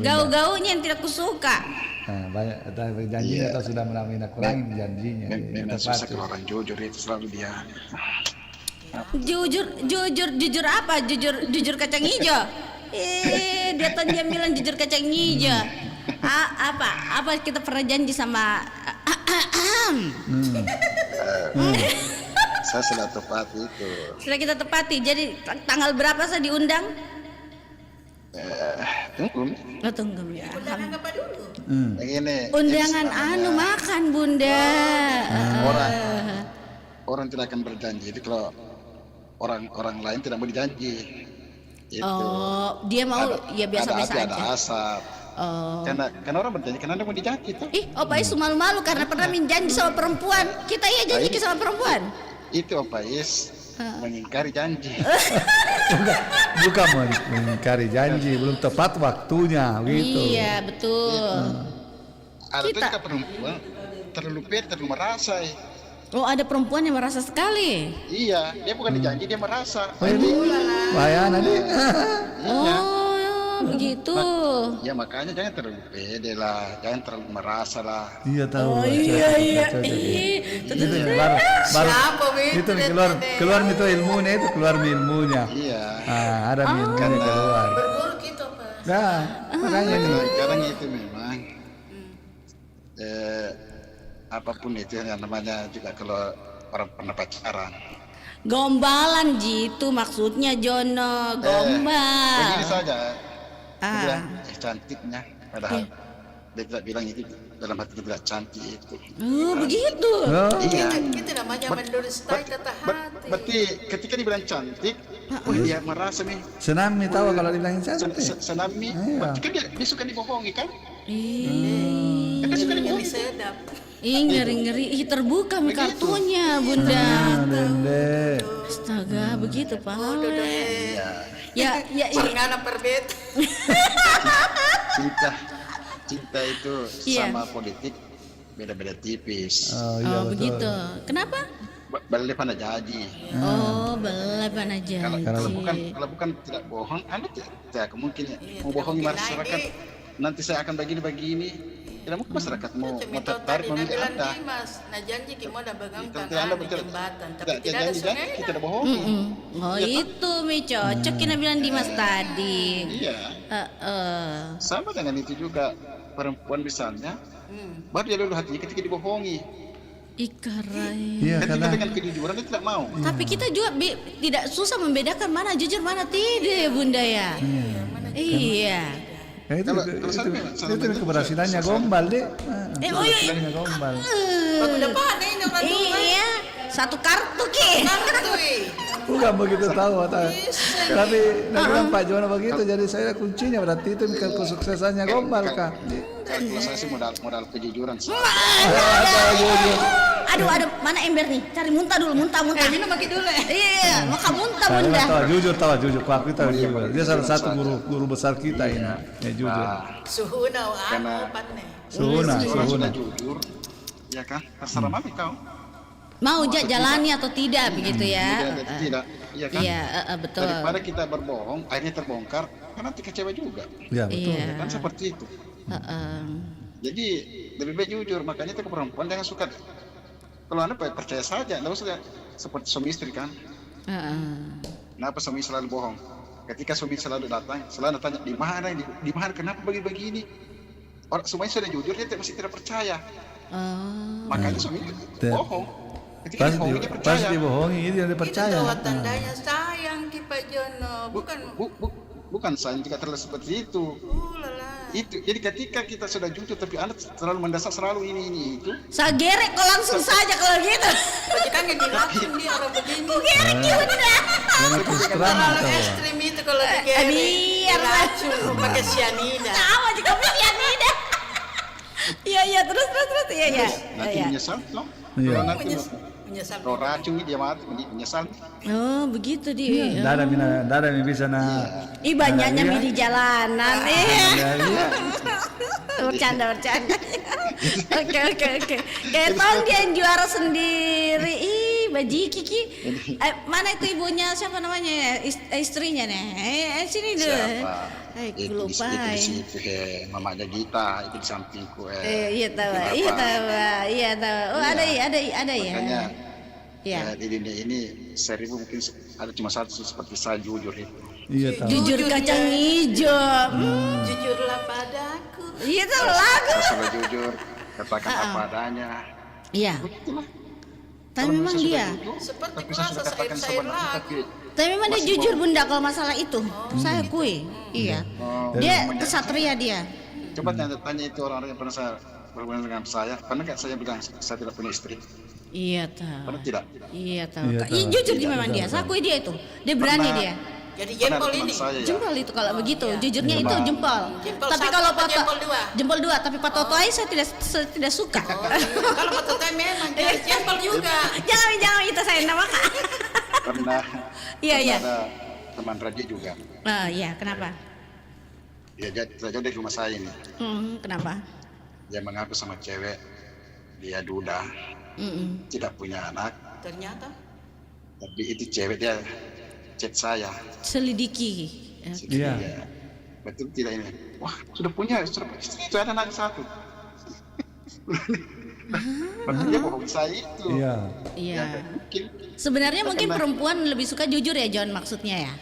Gau-gaunya yang tidak kusuka. Banyak janjinya atau sudah melalui kurangin janjinya. Memang susah kalau orang jujur itu selalu dia. Jujur apa? Jujur kacang hijau. Dia tadi dia bilang jujur kacang hijau. Apa kita pernah janji sama Saya sudah tepati itu. Sudah kita tepati. Jadi tanggal berapa saya diundang? Tunggu ya. Undangan apa dulu? Undangan makan Bunda. Orang tidak akan berjanji. Jadi kalau orang lain tidak mau dijanji. Itu. Oh, dia mau ya biasa-biasa aja. Ada asap. Oh. Karena orang berjanji, karena ada mau dijanji tuh. Opa Is malu-malu karena pernah menjanji sama perempuan. Kita janji sama perempuan. Itu Opa Is mengingkari janji. Bukan mengingkari janji, belum tepat waktunya gitu. Iya, betul. Ada juga perempuan terlalu pede, terlalu merasa. Oh, ada perempuan yang merasa sekali. Iya, dia bukan dijanji, dia merasa. Bahaya nanti. Oh, begitu. Ya makanya jangan terlalu pede lah, jangan terlalu merasa lah. Iya tahu. Oh iya. Itu keluar itu ilmunya itu keluar ilmunya. Iya. Ada ilmunya keluar. Berguru gitu Pak. Nah, makanya nih. Sekarang itu memang apapun itu yang namanya juga kalau orang pernah pacaran. Gombalan gitu maksudnya Jono, gombal. Begini saja. Dia cantiknya, padahal dia tidak bilang itu dalam hati tidak cantik itu. Oh begitu. Iya. Kita namanya mendustai kata hati. Berarti ketika dibilang cantik, dia merasa nih. Senami tahu kalau dibilang cantik. Senami. Berarti kan dia suka dibohongi kan? Kan suka dibohongi sedap. Ngeri-ngeri, terbuka kartunya Bunda. Astaga, begitu Pak. Ya. Jangan perbet. Cinta itu sama politik beda-beda tipis. Oh begitu. Kenapa? Boleh pandai jadi. Oh, boleh pandai jadi. Kalau bukan tidak bohong, Anda tidak kemungkinan mau bohongi masyarakat. Nanti saya akan begini. Tidak mungkin masyarakat mau tertarik memilih Anda. Nah janji kita udah begangkan jembatan, tapi tidak ada sungai. Kita tidak bohong. Oh itu Mi cocok kita bilang Dimas tadi. Iya. Sama dengan itu juga perempuan misalnya, baru dia luluh hatinya ketika dibohongi. Ikarai. Iya, ketika dengan kejujuran dia tidak mau. Tapi kita juga tidak susah membedakan mana jujur mana tidak Bunda ya. Iya. Itu keberhasilannya gombal deh. Keberhasilannya gombal. Udah panen ini orang tua. Iya. Satu kartu ki. Bukan begitu tahu tapi bilang Pak Jono begitu, jadi saya kuncinya berarti itu kesuksesannya gombal kak. Kalau saya sih modal kejujuran. Aduh, mana ember nih? Cari muntah dulu. Minum lagi dulu ya. Iya, maka muntah Saya bunda. jujur, Kak kita jujur. Dia salah satu guru besar kita ini. Ya jujur. Suhuna Karena Suhuna. sudah jujur, ya kan? Terserah mami kau. Mau jalani atau tidak begitu ya? Tidak, iya kan? Iya, betul. Daripada kita berbohong, akhirnya terbongkar, kan nanti kecewa juga. Ya betul. Iya. Kan seperti itu. Jadi lebih baik jujur, makanya itu ke perempuan jangan suka. Kalau Anda percaya saja, nggak usah seperti suami istri kan. Kenapa suami selalu bohong? Ketika suami selalu datang, selalu tanya di mana, kenapa begini? Orang semuanya sudah jujur, dia masih tidak percaya. Makanya suami itu bohong. Pasti dibohongi, ini dia percaya. Itu tandanya sayang ki Pak Jono, bukan sayang jika terlalu seperti itu. Itu jadi ketika kita sudah jujur tapi Anda terlalu mendasar selalu ini itu. Saya gerek kok langsung saja kalau gitu. Kan yang diracun dia orang begini. Ku gerek gimana? Terlalu ekstrim itu kalau digerek. Biar racun pakai cyanida. Sama juga pakai cyanida. Iya terus iya. Nanti menyesal loh. Iya. Menyesal. Kalau racun dia mati menyesal. Oh begitu dia. Dada bisa banyaknya di jalanan. Bercanda. Oke. Kayak Tong dia yang juara sendiri. Baji Kiki. Mana itu ibunya? Siapa namanya? Istrinya nih. Sini dulu. Itu di mamanya Gita, itu di sampingku. Iya tahu. Oh ada ya. Makanya ya. Di dunia ini 1000 mungkin ada cuma satu seperti saya jujur itu. Iya tahu. Jujur kacang hijau. Jujurlah padaku. Iya tuh lagu. Kalau jujur, katakan apa adanya. Iya. Tapi memang dia. Seperti merasa sayur lagu. Tapi memang dia jujur bunda kalau masalah itu. Saya akui. Iya. Dia kesatria dia. Coba tanya itu orang-orang yang pernah saya berhubungan dengan saya. Pernah nggak saya bilang saya tidak punya istri? Iya tahu. Pernah tidak? Iya tahu. Jujur dia memang dia. Saya akui dia itu. Dia berani dia. Jadi jempol ini. Jempol itu kalau begitu. Jujurnya itu jempol. Tapi kalau jempol dua. Tapi Pak Toto saya tidak suka. Kalau Pak Toto memang jempol juga. Jangan itu saya namakan. Pernah. Iya. Ada teman Raja juga. Iya kenapa? Ya jauh dari rumah saya ini. Kenapa? Dia mengaku sama cewek. Dia duda. Tidak punya anak. Ternyata. Tapi itu cewek dia chat saya. Selidiki. Iya. Betul tidak ini? Wah sudah punya, sudah ada anak satu. Berarti dia bohong saya itu. Iya. Sebenarnya mungkin perempuan lebih suka jujur ya John maksudnya ya.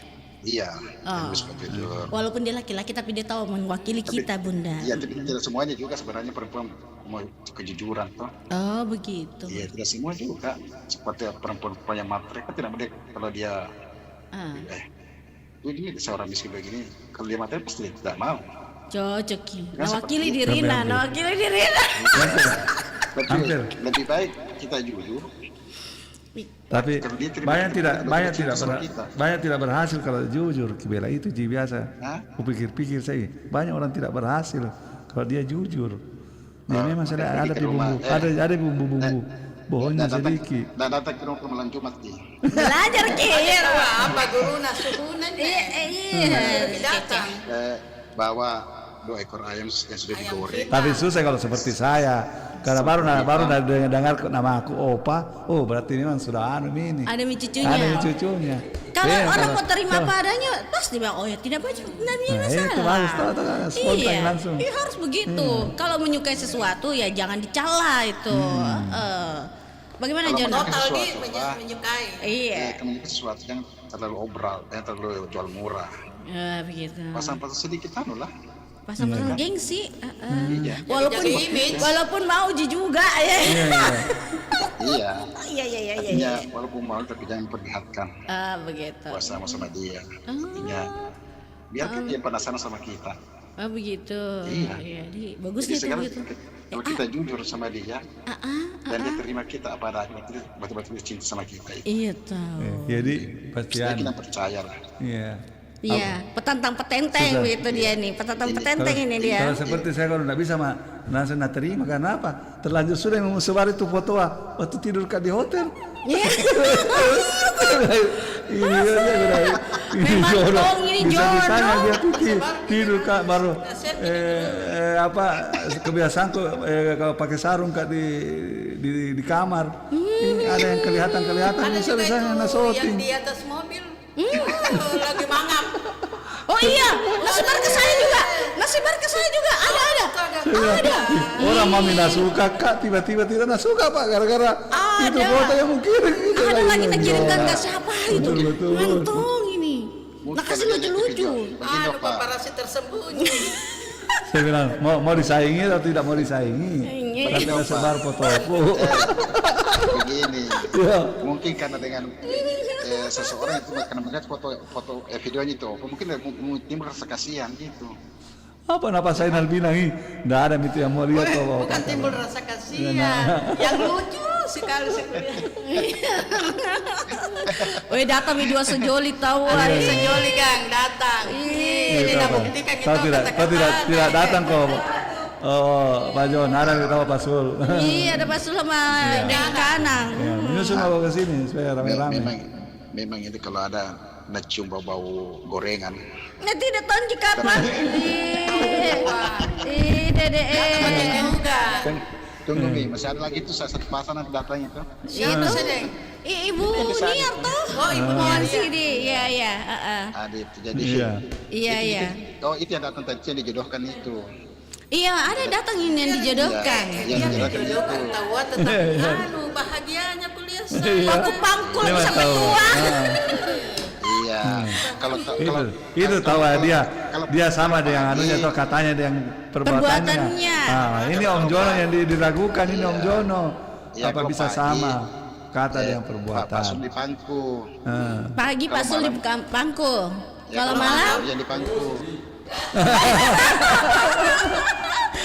Iya. Lebih suka jujur. Walaupun dia laki-laki tapi dia tahu mewakili kita bunda. Iya tapi tidak semuanya juga sebenarnya perempuan mau kejujuran toh. Oh begitu. Iya tidak semua juga. Seperti perempuan yang matre kan tidak boleh kalau dia ini seorang miskin begini kalau dia matre pasti tidak mau. Cocok nawakili dirina. Lebih baik kita jujur. Tapi banyak tidak berhasil kalau jujur. Kibela itu biasa. Kupikir-pikir saya banyak orang tidak berhasil kalau dia jujur. Dia memang ada bumbu bohongnya sedikit. Dan datang ke rumah malam Jumat belajar kira apa guru nasuhunan datang bawa 2 ekor ayam yang sudah digoreng. Tapi susah kalau seperti saya. Karena baru dengar nama aku Opa. Oh berarti ini memang sudah ini. Ada cucunya. Kalau orang mau terima apa adanya, pasti bilang oh ya tidak masalah. Itu harus spontan langsung. Iya harus begitu. Kalau menyukai sesuatu ya jangan dicela itu. Bagaimana John? Total menyukai. Iya. Menyukai sesuatu yang terlalu obral, yang terlalu jual murah. Begitu. Pasang-pasang sedikit lah. Pasang-pasang gengsi. Walaupun mau juga ya. Iya. Iya. Walaupun mau tapi jangan perlihatkan. Begitu. Puasa sama dia. Artinya biar dia penasaran sama kita. Begitu. Iya. Bagus gitu. Kalau kita jujur sama dia, dan dia terima kita apa adanya, betul-betul cinta sama kita. Iya tahu. Jadi pasti kita percaya lah. Iya. Iya, petantang petenteng begitu dia nih, petantang petenteng ini dia. Kalau seperti saya kalau tidak bisa langsung terima, karena apa? Terlanjur sudah yang sebar itu foto waktu tidur di hotel. Ini jodoh. Bisa-bisanya dia tidur Kak, baru kebiasaan kalau pakai sarung Kak di kamar. Ada yang kelihatan bisa-bisanya nasoting. Yang di atas mobil. Lagi mangap. Oh iya, nasibar ke saya juga. Ada. Orang mami nak suka Kak, tiba-tiba tidak nak suka Pak, gara-gara itu foto yang mungkin. Ada lagi nak kirimkan ke siapa itu? Betul. Mantong ini. Nak kasih lucu-lucu. Aduh, paparazzi tersembunyi. Saya bilang, mau disaingi atau tidak mau disaingi? Tapi sebar fotoku. Begini, mungkin karena dengan seseorang itu karena melihat foto videonya itu, mungkin timbul rasa kasihan gitu. Apa saya bilang ini, nggak ada itu yang mau lihat kok. Bukan timbul rasa kasihan, yang lucu sekali. Weh datang dua sejoli tahu, sejoli Kang datang. Tidak buktikan itu. Tidak datang kok. Oh, Pak Jon, ada kita Pak Sul. Iya, ada Pak Sul sama Deng Kanang. Menyusul bawa ke sini supaya rame-rame. Memang itu kalau ada cium bau gorengan. Tidak tahu kapan. Tunggu nih, masih ada lagi tuh satu pasangan datang itu. Siapa sedang? Ibu Niar toh. Oh, Ibu Niar sini. Iya. Ada itu jadi. Iya. Oh, itu yang datang tadi yang dijodohkan itu. Iya, ada datang ini yang dijodohkan. Yang dijodohkan tahu tetap bahagianya kuliah saya. Aku pangkul sampai tua. Iya. Kalau itu tahu dia sama dengan anunya atau katanya dengan perbuatannya. Ini Om Jono yang diragukan, ini Om Jono. Apa bisa sama kata dengan perbuatan? Pak Sul di pangku. Pagi Pak Sul di pangku. Kalau malam yang di pangku.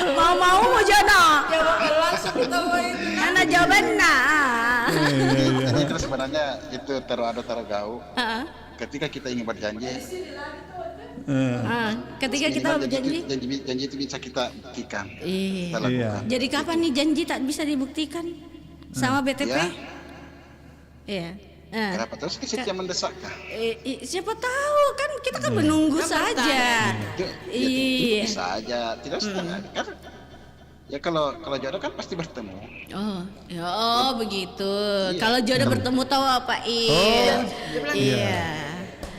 Mau Jono. Jawaban langsung ketawain. Mana jawabannya? Itu sebenarnya itu taruh gau. Ketika kita ingin berjanji. Ketika kita berjanji. Janji itu bisa kita buktikan. Iya. Jadi kapan nih janji tak bisa dibuktikan sama BTP? Iya. Kenapa terus yang mendesak kah? Siapa tahu kan kita kan menunggu saja. Iya. Bisa aja, tidak usah. Ya kalau jodoh kan pasti bertemu. Oh, begitu. Kalau jodoh bertemu tahu apa? Iya.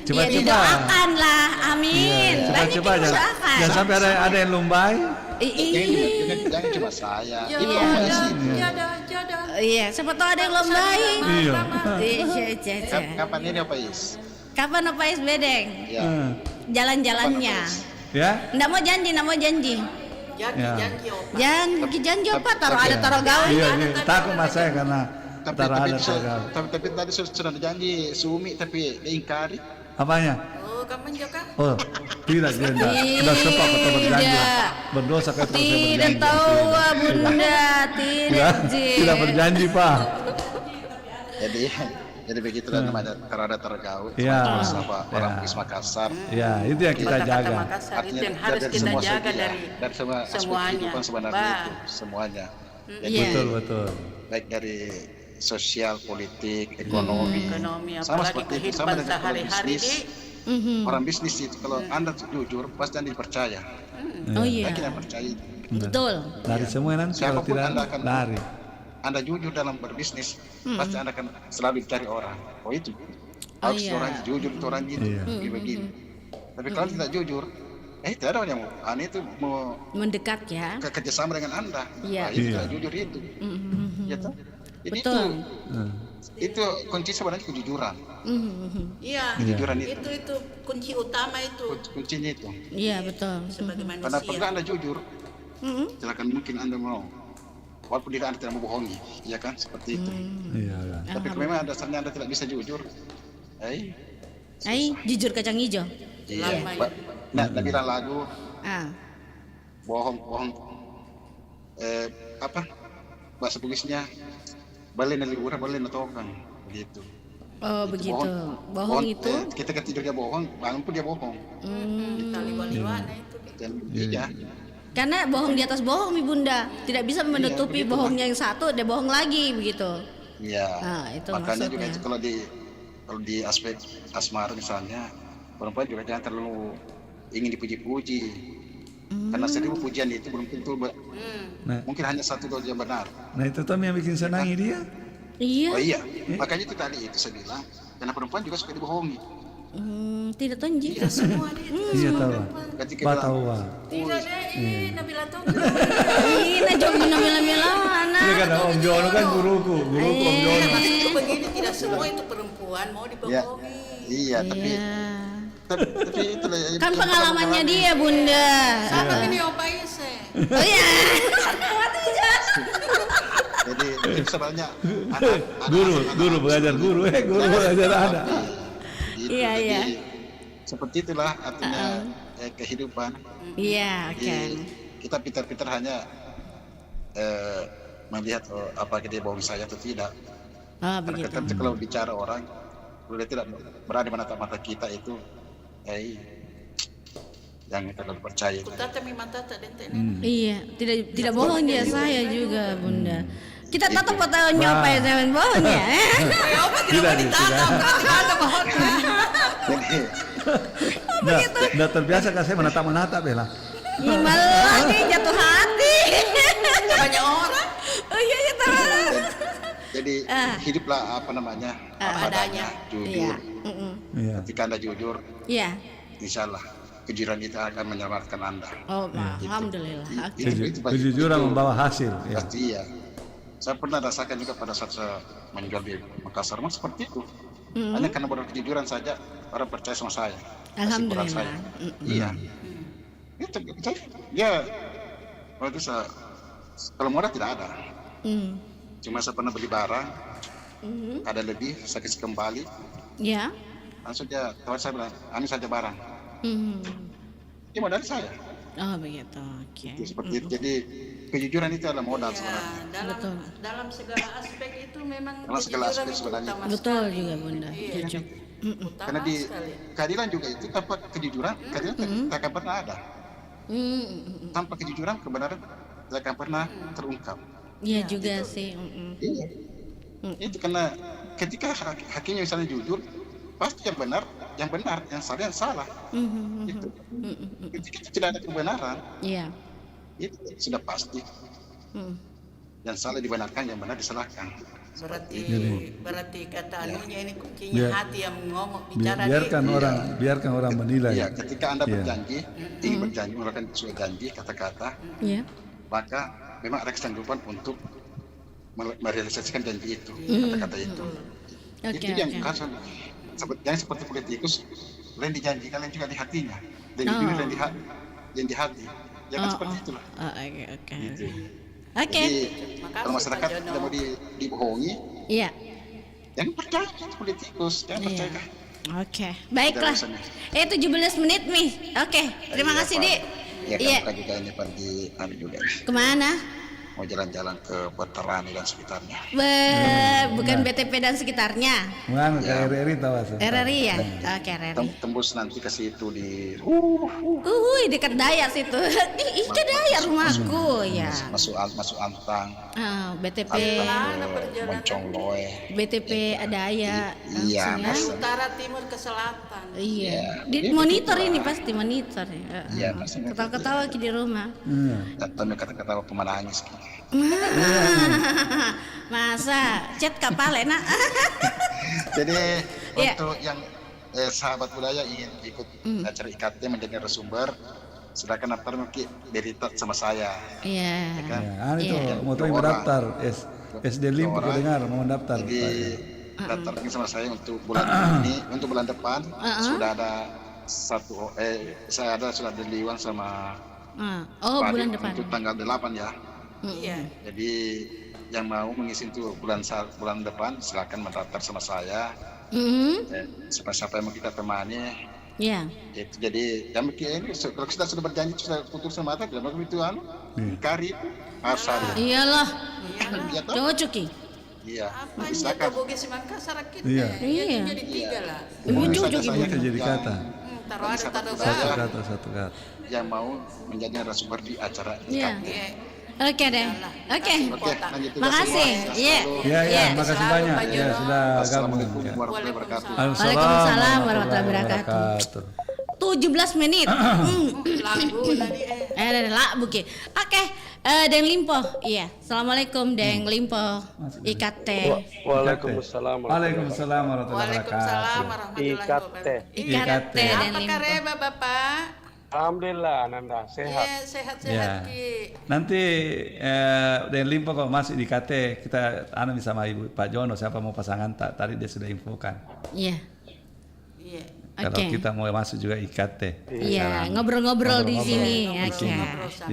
Coba didoakan lah, amin. Coba jangan sampai ada yang lumbai. Jangan cuma saya. Iya, siapa tahu ada yang lumbai. Kapan ini apa Is? Kapan apa Is Bedeng? Jalan-jalannya. Ya? Nggak mau janji. Janji apa? Taruh gawe. Iya, takut mas saya karena taruh gawe. Tapi tadi sudah janji Sumi tapi diingkari. Apanya? Kapan juga? Tidak. Sudah sempat atau berjanji. Berdosa kan terus berjanji. Tidak tahu Bunda, tidak berjanji Pak. Jadi begitulah namanya terhadap tergaul. Orang Bugis Makassar. Ya, itu yang kita jaga. Artinya itu yang harus kita jaga dari semuanya. Sebenarnya itu semuanya. Betul. Baik dari sosial, politik, ekonomi. Sama seperti itu, sama dengan sehari-hari. Orang bisnis itu kalau Anda jujur pasti Anda dipercaya. Oh iya. Kita percaya itu. Betul. Dari semua nanti kalau tidak lari. Anda jujur dalam berbisnis, pasti Anda akan selalu dicari orang. Oh itu. Harus orang jujur itu orang gitu. Begini. Tapi kalau tidak jujur, tidak ada orang yang mau mendekat ya. Kerjasama dengan Anda. Iya. Itu tidak jujur itu. Betul. Itu kunci sebenarnya kejujuran. Iya. Kejujuran itu kunci utama itu. Kuncinya itu. Iya betul. Sebagai manusia. Karena apabila Anda jujur, silakan mungkin Anda mau. Walaupun Anda tidak mau bohongi, ya kan seperti itu. Tapi kalau memang dasarnya Anda tidak bisa jujur, jujur kacang hijau. Iya. Nah, bilang lagu. Bohong. Bahasa Bugisnya balen na ligura, balen na tokang gitu. Oh Itu begitu. Bohong itu. Kita tidur dia bohong, bangun pun dia bohong. Iya. Karena bohong di atas bohong, Bunda. Tidak bisa menutupi bohongnya yang satu, dia bohong lagi begitu. Iya. Nah, itu makanya juga maksudnya. itu kalau di aspek asmara misalnya, perempuan juga jangan terlalu ingin dipuji-puji. Karena 1000 pujian itu belum tentu mungkin hanya 1 yang benar. Nah itu Tom yang bikin senangi dia. Iya. Oh iya, makanya itu tadi itu saya bilang, karena perempuan juga suka dibohongi. Tidak tahu Nji. Tidak semua dia. Iya tahu. Pak tahu. Tidak deh, Nabila tuh. Nah jangan Nabila anak. Iya kan Om Jono kan guruku Om Jono. Maksudku begini, tidak semua itu perempuan mau dibohongi. Iya, tapi itulah kan pengalamannya dia Bunda. Sama ini Opa Ise. Oh iya. Jadi sebenarnya guru mengajar guru mengajar anak. Iya. Seperti itulah artinya kehidupan. Iya, oke. Kita pintar-pintar hanya melihat apa dia bohong saya atau tidak. Begitu. Karena kalau bicara orang, kalau dia tidak berada di mata kita itu, jangan terlalu percaya. Iya, tidak bohong dia saya juga Bunda. Kita tatap fotonya apa ya jangan bohong ya. Tidak ditatap, ada bohongnya. Nggak terbiasa kan saya menatap Bella. Ih malah nih jatuh hati. Banyak orang. Oh iya tahu. Jadi hiduplah apa adanya, jujur. Ketika Anda jujur, insya Allah kejujuran itu akan menyelamatkan Anda. Oh, alhamdulillah. Kejujuran membawa hasil. Pasti ya. Saya pernah rasakan juga pada saat saya menjual di Makassar, seperti itu. Hanya karena berkejujuran saja orang percaya sama saya. Alhamdulillah. Iya. Itu ya. Waktu kalau modal tidak ada. Cuma saya pernah beli barang, ada lebih, saya kasih kembali. Ya. Langsung dia tawar saya bilang, ambil saja barang. Ini modal saya. Oh begitu, oke. Seperti itu. Jadi kejujuran itu adalah modal sebenarnya. Dalam segala aspek itu memang dalam segala aspek sebenarnya. Betul juga Bunda. Cocok. Karena di keadilan juga itu tanpa kejujuran, keadilan tidak akan pernah ada. Tanpa kejujuran kebenaran tidak akan pernah terungkap. Iya juga sih. Iya. Itu karena ketika hakimnya misalnya jujur, pasti yang benar, yang salah. Itu. Ketika tidak ada kebenaran, itu sudah pasti. Yang salah dibenarkan, yang benar disalahkan. Berarti kata anunya ini kuncinya hati yang ngomong bicara. Biarkan orang menilai. Iya, ketika Anda berjanji, ingin berjanji melakukan suatu janji kata-kata, maka memang ada kesanggupan untuk merealisasikan janji itu, kata-kata itu. Itu yang yang seperti politikus, lain dijanjikan, lain juga di hatinya, dan jujur dan di hati. Ya kan seperti itulah. Oke. Jadi kalau masyarakat tidak mau dibohongi, jangan percaya politikus, jangan percaya. Oke, baiklah. 17 menit nih. Oke, terima kasih Dik. Iya. Kan juga ini pergi juga. Kemana? Mau jalan-jalan ke Veterani dan sekitarnya. Bukan BTP dan sekitarnya. Mana ke RRI tahu asal. RRI ya? Oke, RRI. Tembus nanti ke situ di dekat Dayak situ. Ih, ke Dayak rumahku ya. Masuk Antang. BTP Moncong Loe. BTP Dayak. Iya, dari utara timur ke selatan. Iya. Di monitor ini pasti monitor ya. Iya, ketawa-ketawa di rumah. Tapi kata-kata pemandangan sih. Masa chat kapal enak. Jadi untuk yang sahabat budaya ingin ikut acara IKT menjadi narasumber, silakan daftar mungkin berita sama saya. Iya. Itu mau mendaftar SD Lim dengar mau mendaftar. Jadi daftar sama saya untuk bulan ini, untuk bulan depan sudah ada sudah ada liwan sama bulan depan. Untuk tanggal 8 ya. Iya. Jadi yang mau mengisi itu bulan depan silakan mendaftar sama saya. Siapa yang mau kita temani. Iya. Itu jadi yang ini kalau kita sudah berjanji sudah putus sama mata tidak begitu kari itu harus ada. Iyalah. Cocok ki. Iya. Apa aja tuh Bugis si Makassar kita. Iya. Iya. Jadi 3 lah. Bisa jadi kata. Taruh ada taruh Satu kata. Yang mau menjadi narasumber di acara Iya. IKT. Oke deh. Oke. lanjut tugas Makasih. semua. Iya. Iya, makasih banyak. Ya, sudah gabung. Assalamualaikum warahmatullahi wabarakatuh. Waalaikumsalam warahmatullahi wabarakatuh. 17 menit. Lagu tadi lah buki. Oke, Deng Limpo. Iya. Assalamualaikum Deng Limpo. IKT. Waalaikumsalam. Waalaikumsalam warahmatullahi wabarakatuh. IKT Deng Apa Limpo. kareba Bapak? Alhamdulillah Nanda sehat. Iya, sehat-sehat Ya. Ki. Nanti Den Limpo kalau masuk di KT kita bisa sama Ibu Pak Jono siapa mau pasangan tadi dia sudah infokan. Iya. Iya. Kalau kita mau masuk juga IKT. Iya, ngobrol-ngobrol di sini. Oke.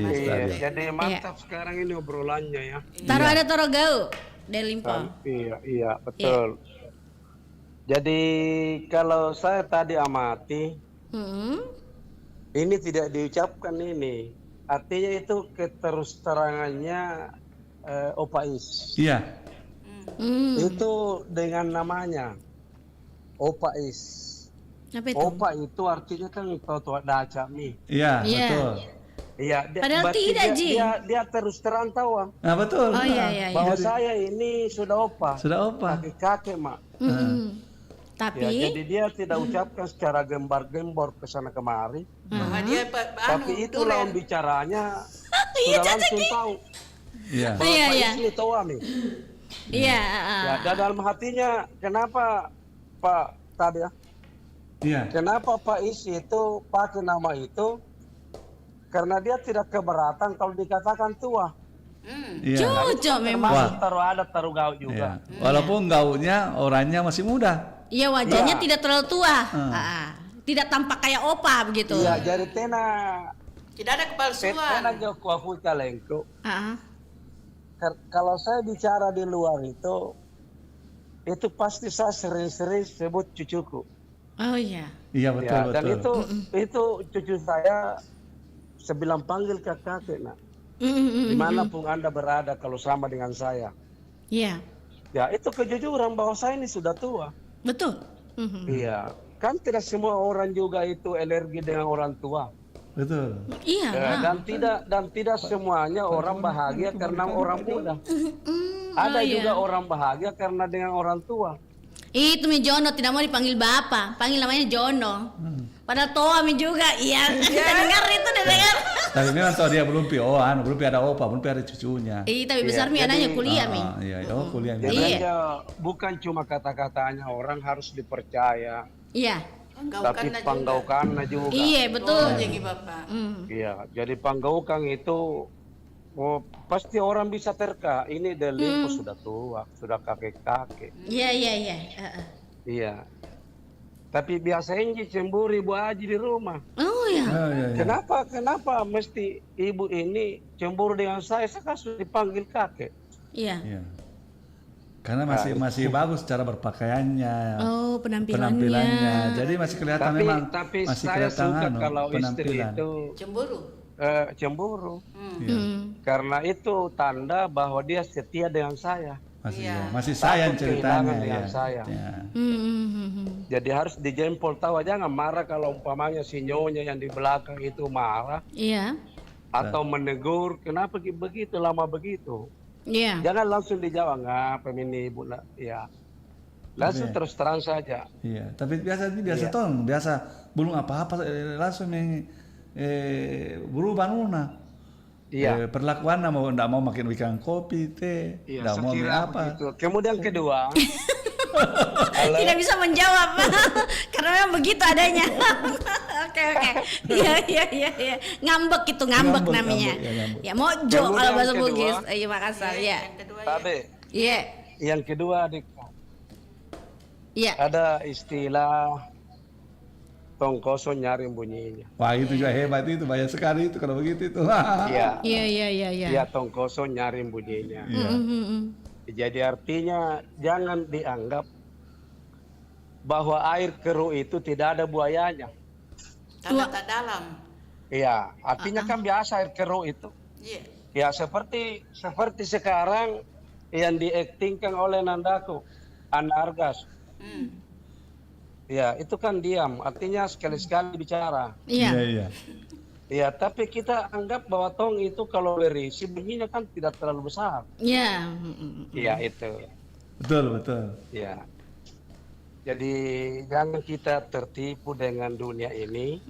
Iya, jadi mantap sekarang ini obrolannya ya. Taruh gau Den Limpo. Iya, betul. Jadi kalau saya tadi amati ini tidak diucapkan ini. Artinya itu keterus terangannya Opa Is. Iya. Itu dengan namanya Opa Is. Apa itu? Opa itu artinya kan tua daca nih. Iya, betul. Iya, Padahal tidak, Ji. Dia terus terang tahu. Nah, betul. Oh iya. Bahwa saya ini sudah opa. Sudah opa. Kakek, Mak. Tapi ya, jadi dia tidak ucapkan secara gembar-gembor ke sana kemari. Tapi itu lawan bicaranya sudah langsung tahu. Iya. Ini tahu nih. Iya. Ya, dan dalam hatinya kenapa Pak tadi ya? Iya. Kenapa Pak Is itu pakai nama itu? Karena dia tidak keberatan kalau dikatakan tua. Cocok memang. Taruh adat, taruh gaul juga. Iya. Walaupun gaulnya orangnya masih muda. Iya, wajahnya tidak terlalu tua. Tidak tampak kayak opa begitu. Iya, jadi tidak ada kepalsuan. Tena jauh kuafu kalengko. Kalau saya bicara di luar itu pasti saya sering-sering sebut cucuku. Oh iya. Iya betul ya, betul. Dan itu cucu saya sebilang panggil kakak nak. Dimanapun Anda berada kalau sama dengan saya. Iya. Ya itu kejujuran bahwa saya ini sudah tua. Betul. Iya. Kan tidak semua orang juga itu alergi dengan orang tua. Betul. Iya. Dan tidak semuanya orang bahagia karena orang muda. Ada juga orang bahagia karena dengan orang tua. Itu Mi Jono tidak mau dipanggil bapak, panggil namanya Jono. Padahal toa Mi juga, iya. Dengar itu, dengar. Tapi memang tahu dia belum ada opa, belum ada cucunya. Iya, tapi besar Mi anaknya kuliah Mi. Iya, kuliah. Jadi bukan cuma kata-katanya orang harus dipercaya. Iya. Tapi panggaukannya juga. Iya, betul. Jadi Bapak. Iya, jadi panggaukan itu pasti orang bisa terka. Ini Deng Limpo sudah tua, sudah kakek-kakek. Iya. Iya. Tapi biasanya cemburu Ibu Haji di rumah. Oh iya. Kenapa mesti ibu ini cemburu dengan saya? Saya kan sudah dipanggil kakek. Iya. Karena masih bagus cara berpakaiannya. Oh, penampilannya. Jadi masih kelihatan memang tapi masih saya kelihatan suka kalau istri penampilan. itu cemburu. Karena itu tanda bahwa dia setia dengan saya. Masih sayang ceritanya dengan saya. Jadi harus dijempol, tahu, jangan marah kalau umpamanya si nyonya yang di belakang itu marah. Iya. Atau menegur, kenapa begitu lama begitu? Iya. Jangan langsung dijawab, ngapa ini Ibu? Ya. Langsung terus terang saja. Iya, tapi biasa belum apa-apa langsung berubah nuna. Iya. Perlakuan enggak mau makin bikin kopi, teh, enggak mau apa. Begitu. Kemudian kedua, tidak bisa menjawab karena memang begitu adanya. Oke. Iya. Ngambek namanya. Ya mojo kalau bahasa Bugis. Iya, Makassar ya. Tadi. Iya. Yang kedua adik. Iya. Ada istilah tongkoso nyaring bunyinya. Wah, itu juga hebat, itu banyak sekali itu kalau begitu itu. Iya. Iya. Iya, tongkoso nyaring bunyinya. Jadi artinya jangan dianggap bahwa air keruh itu tidak ada buayanya. Karena tak dalam. Iya, artinya kan biasa air keruh itu. Iya. Ya seperti sekarang yang diaktingkan oleh Nandaku, Ana Argas. Ya, itu kan diam, artinya sekali-sekali bicara. Iya. Ya, tapi kita anggap bahwa tong itu kalau berisi begini kan tidak terlalu besar. Iya. Iya, itu. Betul. Ya. Jadi jangan kita tertipu dengan dunia ini.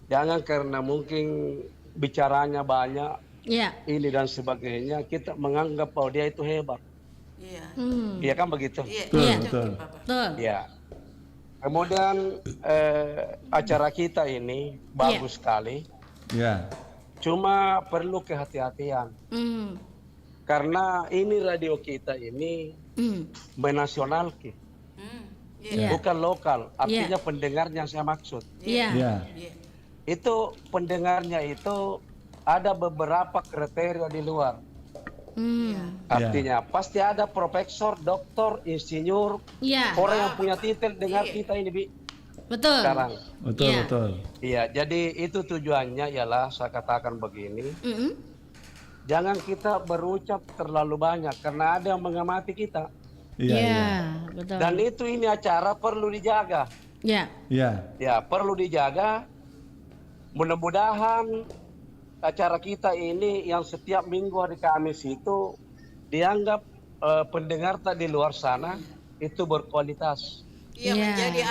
Jangan karena mungkin bicaranya banyak, ini dan sebagainya, kita menganggap bahwa dia itu hebat. Iya kan begitu? Betul. Ya. Kemudian acara kita ini bagus sekali. Ya. Cuma perlu kehati-hatian. Karena ini radio kita ini menasional, bukan lokal. Artinya pendengarnya saya maksud. Itu pendengarnya itu ada beberapa kriteria di luar. Artinya pasti ada profesor, doktor, insinyur, orang yang punya titel dengar kita ini, Bi. Betul. Sekarang. Betul. Iya, jadi itu tujuannya ialah saya katakan begini. Jangan kita berucap terlalu banyak karena ada yang mengamati kita. Iya, betul. Dan ini acara perlu dijaga. Iya. Ya, perlu dijaga. Mudah-mudahan acara kita ini yang setiap minggu hari Kamis itu dianggap pendengar di luar sana itu berkualitas. Iya, menjadi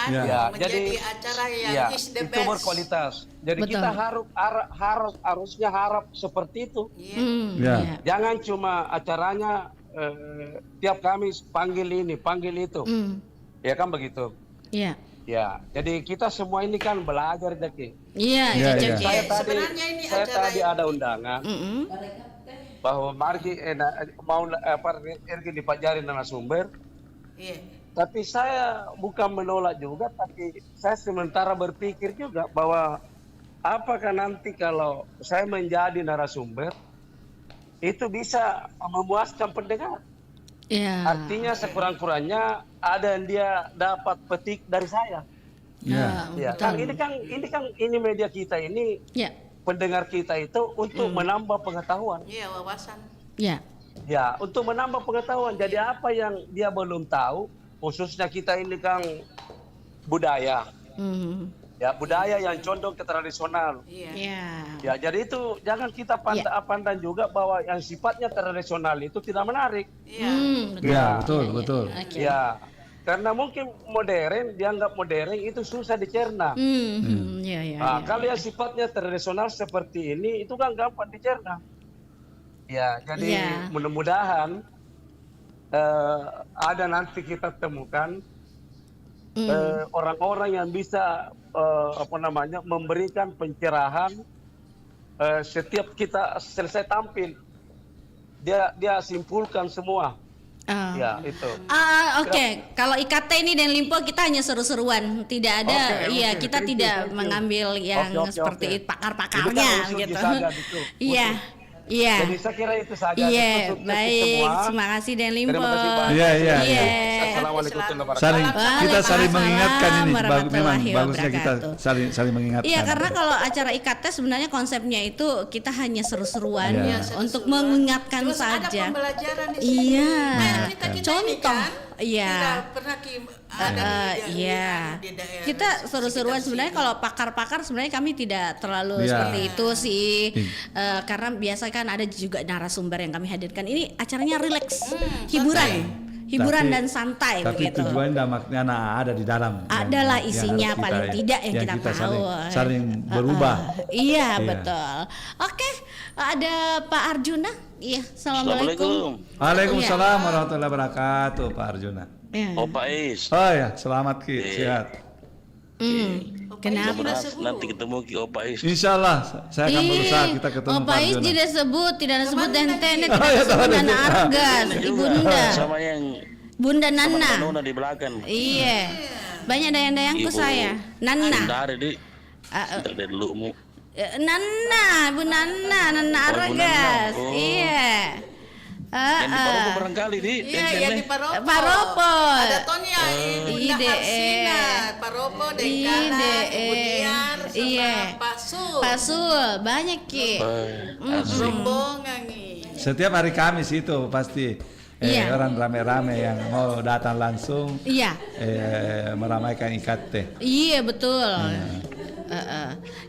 menjadi acara yang is the best. Itu berkualitas. Jadi kita harusnya harap seperti itu. Jangan cuma acaranya tiap Kamis panggil ini, panggil itu. Ya kan begitu. Iya. Ya, jadi kita semua ini kan belajar, Jaki. Iya. Saya tadi ada undangan bahwa mari mau pergi dipelajari narasumber. Tapi saya bukan menolak juga, tapi saya sementara berpikir juga bahwa apakah nanti kalau saya menjadi narasumber itu bisa memuaskan pendengar. Artinya sekurang-kurangnya ada yang dia dapat petik dari saya. Kan ini media kita ini, pendengar kita itu untuk menambah pengetahuan. Wawasan. Ya, untuk menambah pengetahuan. Jadi apa yang dia belum tahu, khususnya kita ini kan budaya. Ya, budaya yang condong ke tradisional. Ya, jadi itu jangan kita pandang juga bahwa yang sifatnya tradisional itu tidak menarik. Betul. Ya, karena mungkin modern, dianggap modern itu susah dicerna. Kalau yang sifatnya tradisional seperti ini itu kan gampang dicerna. Ya, jadi mudah-mudahan ada nanti kita temukan orang-orang yang bisa memberikan pencerahan setiap kita selesai tampil, dia simpulkan semua. Ya, itu. Oke. Kalau IKT ini dan Limpo kita hanya seru-seruan, tidak ada. Kita tidak mengambil yang seperti pakar-pakarnya gitu. Jadi saya kira itu saja. Baik. Terima kasih Dan Limpo. Assalamualaikum warahmatullahi wabarakatuh. Kita saling mengingatkan ini. Memang bagusnya kita saling mengingatkan. Iya, karena kalau acara IKT sebenarnya konsepnya itu kita hanya seru-seruan untuk mengingatkan terus saja. Ada pembelajaran di sini. Contoh. Tidak pernah ada di daerah. Kita seru-seruan sebenarnya. Kalau pakar-pakar sebenarnya kami tidak terlalu seperti itu sih. Karena biasa kan ada juga narasumber yang kami hadirkan. Ini acaranya rileks, hiburan dan santai tapi begitu. Tapi tujuan dan maknanya ada di dalam. Adalah isinya paling tidak yang kita tahu. Saling berubah. Betul. Oke, ada Pak Arjuna. Iya, assalamualaikum. Waalaikumsalam warahmatullahi wabarakatuh, Pak Arjuna. Pak Is. Oh ya, selamat Ki, sehat. Kenapa? Nanti ketemu Ki Pak Is. Insyaallah, saya akan berusaha kita ketemu Pak Arjuna. Tidak disebut ente, kita sebut Nana Argas, Ibunda. Sama yang Bunda Nana. Nona di belakang. Iya. Banyak dayang-dayangku saya. Nana. Dari di. Dari dulu mu. Nana, Bu Nana Argas. Iya. Yang di Paropo barangkali di. Yang di Paropo. Paropo. Ada Tonya, Bunda Harsina, Paropo, Dengkala, Ibu Diar, sama Pasul. Banyak Ki. Rombongan nih. Setiap hari Kamis itu pasti orang rame-rame yang mau datang langsung meramaikan IKT. Iya betul.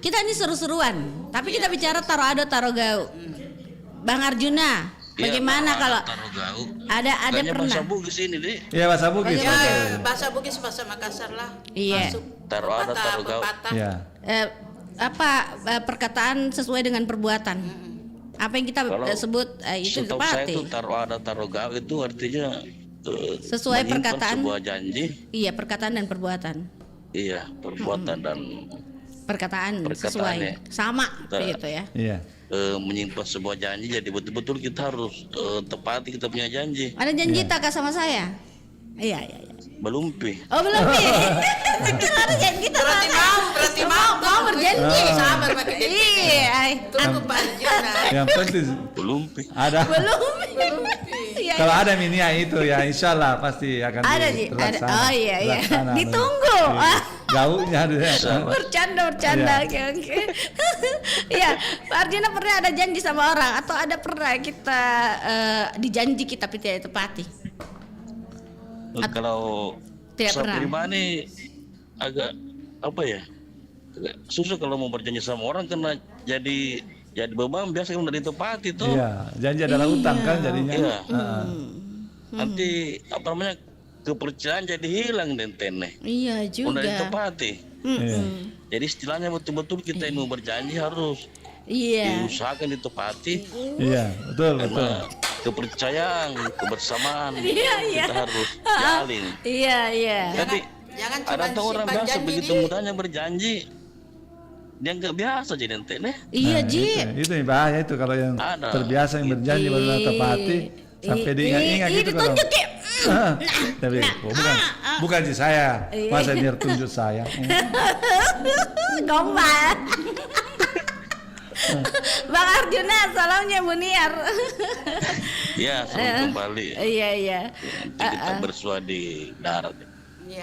Kita ini seru-seruan, tapi kita bicara taruh ado taruh gau. Bang Arjuna, bagaimana kalau ada pernah? Bahasa Bugis ini deh. Iya bahasa Bugis. Bahasa Bugis, bahasa Makassar lah. Iya. Taruh ada taruh gau. Iya. Perkataan sesuai dengan perbuatan. Apa yang kita sebut itu setahu saya tepati. itu taruh ada taruh gau itu artinya sesuai perkataan sebuah janji. Iya, perkataan dan perbuatan. Iya, perbuatan dan perkataan sesuai sama gitu ya. Iya. Menyimpan sebuah janji, jadi betul-betul kita harus tepati kita punya janji. Ada janji tak sama saya? Iya. Belum pi. Oh belum pi. Kita ada janji kita. Berarti mau berjanji. Sabar pakai. Iya. Tunggu Pak Arjuna. Yang penting belum pi. Ada. Belum. Kalau ada minia itu ya insya Allah pasti akan ada. Oh iya. Ditunggu. Gaunya bercanda. Oke. Iya, Pak Arjuna pernah ada janji sama orang atau ada pernah kita dijanji kita tapi tidak tepati? Kalau saya pribadi agak apa ya? Agak susah kalau mau berjanji sama orang karena jadi beban biasa kan udah ditepati tuh. Iya, janji adalah utang kan jadinya. Iya. Nanti apa namanya? Kepercayaan jadi hilang dentene. Iya juga. Udah ditepati. Jadi istilahnya betul-betul kita yang mau berjanji harus diusahakan ditepati. Iya, betul. Kepercayaan, kebersamaan kita harus jalin. Iya. Tapi ada tuh orang biasa begitu mudahnya berjanji. Dia nggak biasa jadi dentene. Iya Ji. Itu yang bahaya itu kalau yang terbiasa yang berjanji baru tepati sampai diingat-ingat gitu kalau. Tapi bukan sih saya, masa dia tunjuk saya. Gombal. Bang Arjuna, salamnya Bu Niar. Iya, salam kembali. Iya. Kita bersua di darat.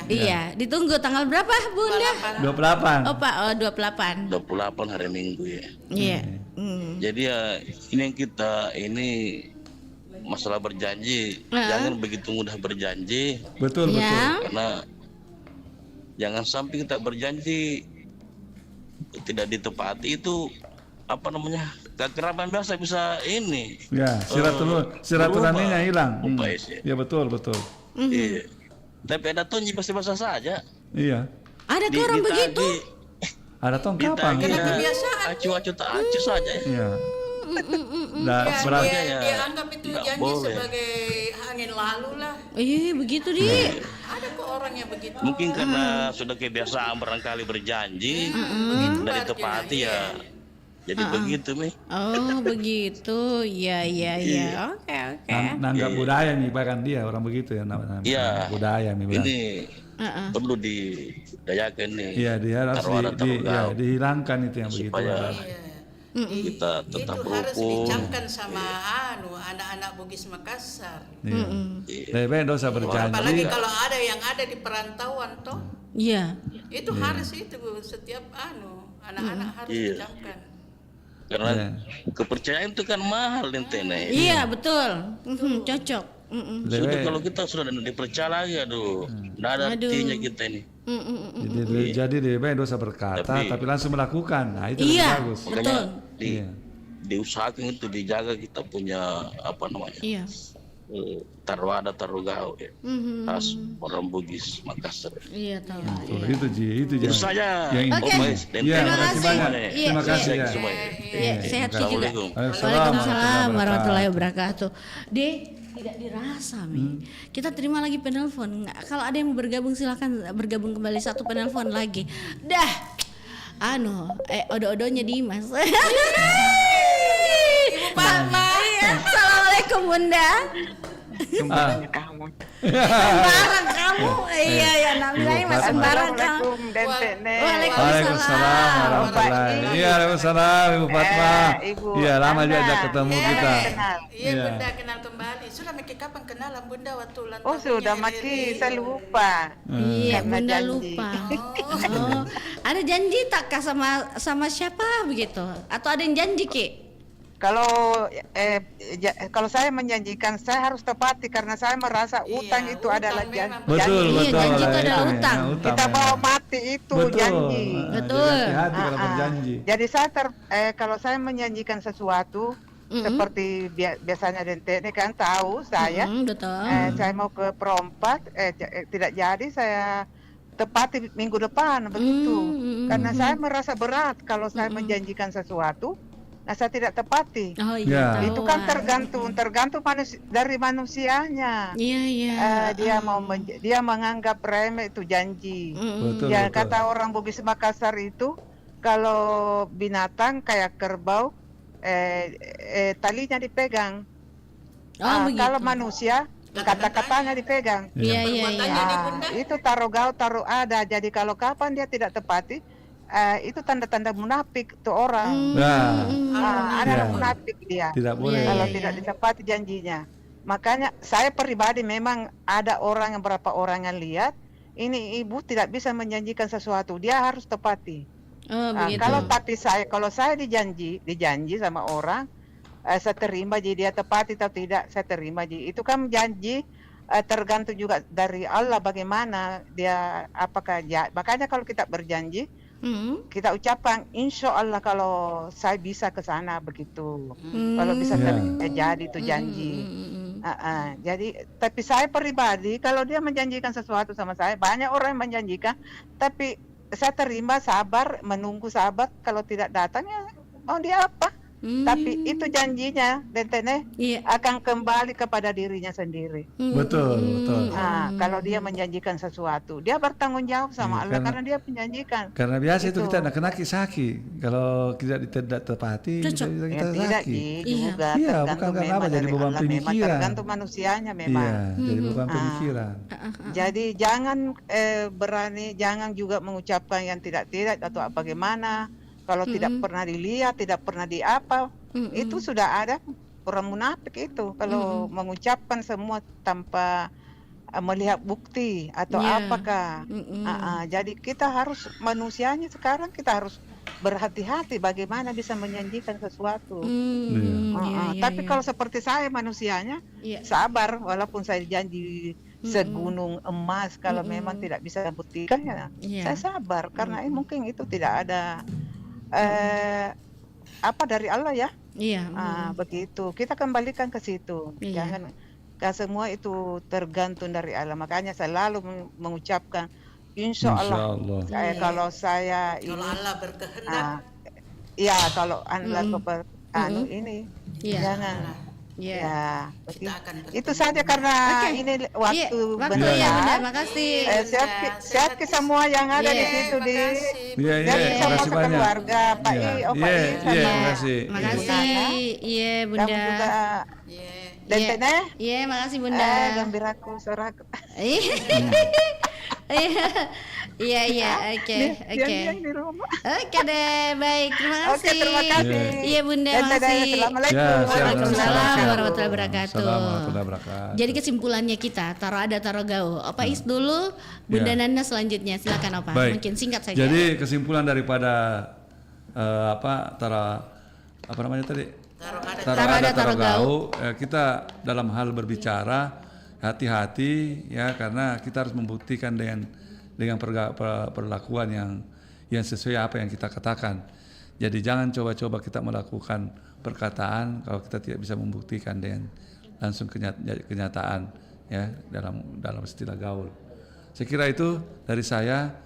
Iya, ditunggu tanggal berapa Bunda? 28. Oh Pak, 28. 28 hari Minggu ya. Iya. Jadi ya ini yang kita ini masalah berjanji, jangan begitu mudah berjanji. Betul. Karena jangan sampai kita berjanji tidak ditepati itu apa namanya? Kekeraban biasa bisa ini. Ya, silaturahminya hilang. Ya betul. Iya. Tapi ada tonji pasti basah saja. Iya. Ada orang begitu? Ada tong kapan? Karena kebiasaan. Acu tak acu saja. Iya. Dianggap itu janji sebagai angin lalu lah. Iya begitu dia. Ada kok orang yang begitu. Mungkin karena sudah kebiasaan barangkali berjanji dari tepati ya. Jadi begitu Mi. Oh begitu, iya. Oke. Nanggap budaya nih bahkan dia orang begitu ya namanya. Iya. Budaya nih. Ini perlu didayakan nih. Iya dia harus dihilangkan itu yang begitu. Supaya kita tetap itu harus dicamkan sama anak-anak Bugis Makassar. Lebih baik dosa berjanji. Apalagi kalau ada yang ada di perantauan toh. Iya. Itu harus itu setiap anak-anak harus dicamkan. Karena kepercayaan itu kan mahal Nintene. Iya betul, cocok. Sudah kalau kita sudah dipercaya lagi, nggak ada artinya kita ini. Jadi lebih baik dosa berkata, tapi langsung melakukan. Nah itu lebih bagus. Makanya diusahakan itu dijaga kita punya apa namanya? Iya. Tarwada Tarugau ya. Khas orang Bugis Makassar. Iya tahu. Itu Itu saja. Terima kasih banyak. Terima kasih semua. Sehat juga. Waalaikumsalam warahmatullahi wabarakatuh. Tidak dirasa Mi. Kita terima lagi penelpon. Kalau ada yang mau bergabung silakan bergabung kembali, satu penelpon lagi. Dah. Odo-odonya Dimas. Ibu Fatma. Assalamualaikum Bunda. Sembarang kamu. Sembarang kamu. Iya namanya Mas sembarang kamu. Waalaikumsalam warahmatullahi. Iya, waalaikumsalam Ibu Fatma. Iya, lama juga ajak ketemu kita. Iya, Bunda kenal kembali. Sudah kapan kenalan Bunda waktu ulang tahun? Oh, sudah saya lupa. Iya, Bunda lupa. Ada janji takkah sama siapa begitu? Atau ada yang janji Ki? kalau saya menjanjikan, saya harus tepati karena saya merasa utang itu adalah janji. Betul. Janji itu adalah utang. Kita bawa mati itu janji. Betul. Hati-hati kalau berjanji. Jadi kalau saya menjanjikan sesuatu seperti biasanya Dente kan tahu saya, saya mau ke Perompat, tidak jadi saya tepati minggu depan begitu. Karena saya merasa berat kalau saya menjanjikan sesuatu. Nah, saya tidak tepati. Oh iya. Itu kan tergantung dari manusianya. Iya. Dia menganggap remeh itu janji. Betul. Kata orang Bugis Makassar itu, kalau binatang kayak kerbau, talinya dipegang. Kalau manusia, kata-katanya dipegang. Iya. Itu taruh gaul, taruh ada. Jadi kalau kapan dia tidak tepati, itu tanda-tanda munafik tuh orang. Ada munafik dia. Tidak boleh. Kalau tidak ditepati janjinya. Makanya saya pribadi memang ada beberapa orang yang lihat ini ibu tidak bisa menjanjikan sesuatu, dia harus tepati. Kalau saya dijanji sama orang, saya terima jadi dia tepati atau tidak, saya terima jadi itu kan janji. Tergantung juga dari Allah bagaimana dia makanya kalau kita berjanji kita ucapkan insya Allah kalau saya bisa ke sana begitu. Kalau bisa jadi itu janji. Jadi tapi saya pribadi kalau dia menjanjikan sesuatu sama saya, banyak orang yang menjanjikan, tapi saya terima sabar, menunggu sabar, kalau tidak datang ya mau dia apa? Tapi itu janjinya Dentene akan kembali kepada dirinya sendiri. Betul. Kalau dia menjanjikan sesuatu, dia bertanggung jawab sama Allah karena dia menjanjikan. Karena biasa itu kita nak kena saki. Kalau tidak tepati, kita saki. Juga bukan karena apa jadi beban pemikiran. Tergantung manusianya memang. Jadi beban pemikiran. Jadi jangan jangan juga mengucapkan yang tidak atau bagaimana. Kalau tidak pernah dilihat, tidak pernah itu sudah ada orang munafik itu. Kalau mengucapkan semua tanpa melihat bukti atau apakah. Jadi kita harus, manusianya sekarang kita harus berhati-hati bagaimana bisa menjanjikan sesuatu. Tapi kalau seperti saya manusianya, sabar walaupun saya janji segunung emas, kalau memang tidak bisa buktikan saya sabar karena mungkin itu tidak ada dari Allah ya. Begitu. Kita kembalikan ke situ. Jangan semua itu tergantung dari Allah. Makanya selalu mengucapkan insya Allah. Kalau saya ini, kalau Allah berkehendak. Kalau Allah ini jangan. Itu saja karena ini waktu benar. Makasih. Sehat ke semua yang ada di situ dan semua keluarga Pak I, makasih. Iya Bunda. Iya, makasih Bunda. Gembiraku soraku. Iya, oke. Oke deh, baik. Terima kasih. Terima kasih. Iya Bunda, makasih. Assalamualaikum. Waalaikumsalam warahmatullahi wabarakatuh. Assalamualaikum. Jadi kesimpulannya kita taruh gaul. Opa Is dulu, Bunda Nana selanjutnya. Silakan Opa. Baik. Mungkin singkat saja. Jadi kesimpulan daripada taruh gaul, kita dalam hal berbicara hati-hati ya, karena kita harus membuktikan dengan perlakuan yang sesuai apa yang kita katakan. Jadi jangan coba-coba kita melakukan perkataan kalau kita tidak bisa membuktikan dengan langsung kenyataan ya dalam istilah gaul. Saya kira itu dari saya.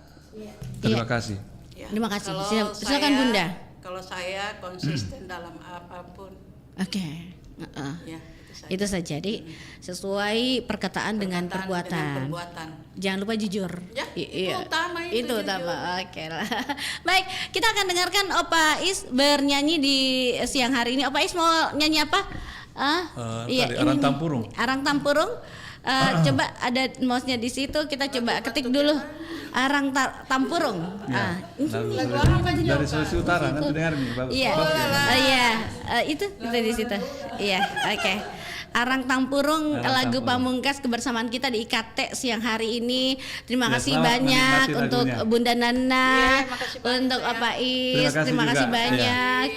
Terima kasih. Terima kasih. Silakan Bunda. Kalau saya konsisten dalam apapun. Oke. Itu saja. Jadi sesuai perkataan dengan perbuatan. Jangan lupa jujur. Ya, itu utama. Itu utama. Oke lah. Baik, kita akan dengarkan Opa Is bernyanyi di siang hari ini. Opa Is mau nyanyi apa? Arang Tampurung. Arang Tampurung. Coba ada mouse-nya di situ. Kita coba ketik dulu. Arang Tampurung. Dari Sulawesi Utara nanti dengar nih. Bagus. Itu di situ. Iya, oke. Arang Tampurung, lagu pamungkas kebersamaan kita di IKT siang hari ini. Terima kasih banyak untuk Bunda Nana, untuk Opa Is. Terima kasih banyak.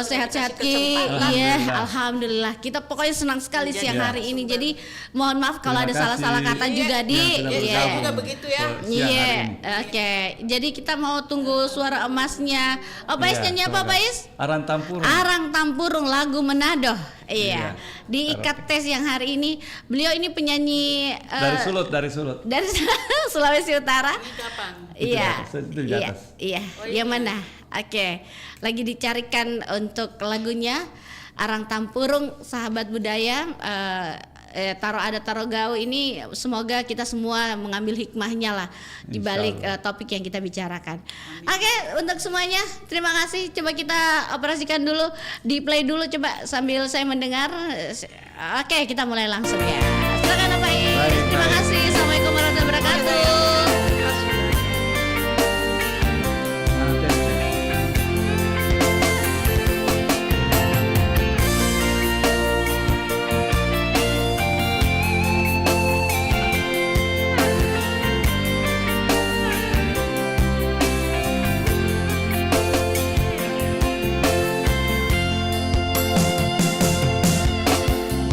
Sehat-sehat Ki. Iya, alhamdulillah. Kita pokoknya senang sekali siang hari ini. Jadi mohon maaf kalau ada salah-salah kata juga Di. Iya. Juga begitu ya. Iya. Oke. Jadi kita mau tunggu suara emasnya. Is nyanyi apa Is? Arang Tampurung. Arang Tampurung lagu Manado. Iya. Di ikat tes yang hari ini beliau ini penyanyi dari Sulut. Dari Sulawesi Utara. Iya. Iya. Yang mana? Oke, lagi dicarikan untuk lagunya Arang Tampurung, sahabat budaya. Taro Gau ini semoga kita semua mengambil hikmahnya lah di balik topik yang kita bicarakan. Oke, untuk semuanya terima kasih. Coba kita operasikan dulu, di play dulu coba sambil saya mendengar. Oke, kita mulai langsung ya. Silakan Pak Is. Terima kasih. Assalamualaikum warahmatullahi wabarakatuh.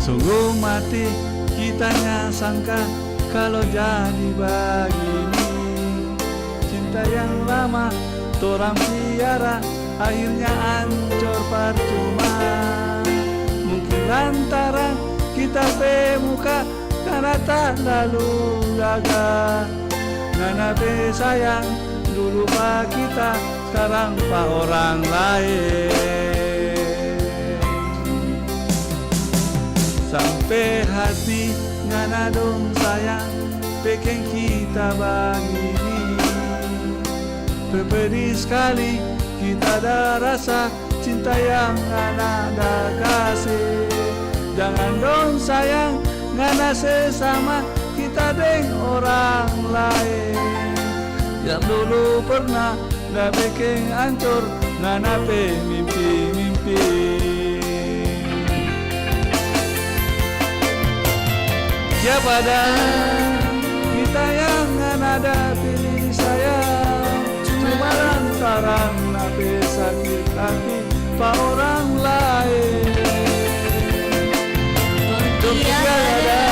Sungguh mati kita nggak sangka kalau jadi begini. Cinta yang lama torang piara akhirnya hancur percuma. Mungkin lantaran kita pemuka karena tak lalu gagal. Nana be sayang dulu pak kita, sekarang pak orang lain. Sampai hati ngana dong sayang bikin kita begini. Berbeda sekali kita ada rasa cinta yang ngana ada kasih. Jangan dong sayang ngana sesama kita dengan orang lain. Yang dulu pernah dah bikin hancur ngana pe mimpi-mimpi. Ya pada kita yang ada pilih sayang, cuma lantaran nabi sakit hati pak orang lain. Tidak ada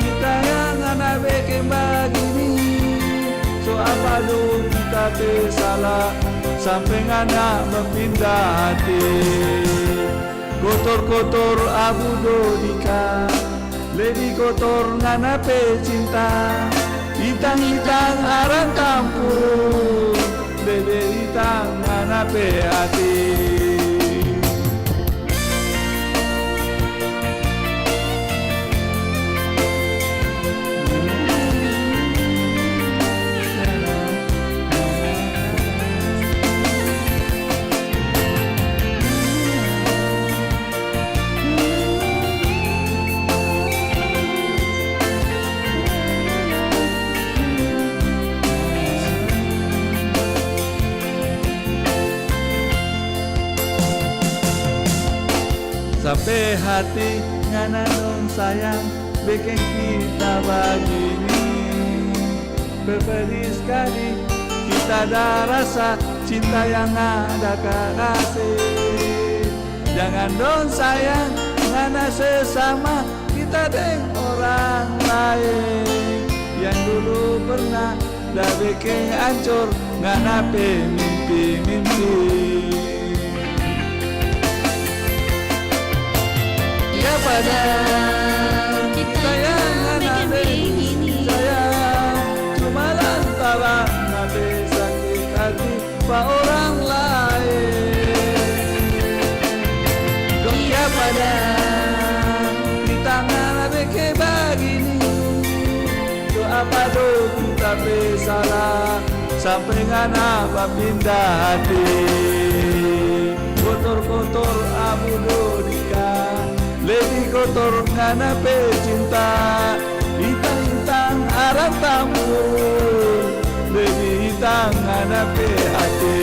kita yang ada bikin begini. So apa lu kita salah sampai ngana berpindah hati. Kotor-kotor abu dodika, lebih kotor ngana pe cinta. Hitang-hitang arang tampurung, lebih hitang ngana pe hati. Sampai hati ngana dong sayang bikin kita begini. Berbeda sekali kita ada rasa cinta yang ada kasih. Jangan dong sayang ngana sesama kita dengan orang lain. Yang dulu pernah dah bikin hancur ngana pe mimpi-mimpi. Ya pada kita yang ada begini sayang, cuma lantaran ada sakit hati pak orang lain. Ya pada kita ngana bikin begini. So apa do kita salah sampai ngana pindah hati. Kotor-kotor abu dodikan, lebih kotor ngana pe cinta. Hitang-hitang arang tampurung, lebih hitang ngana pe hati.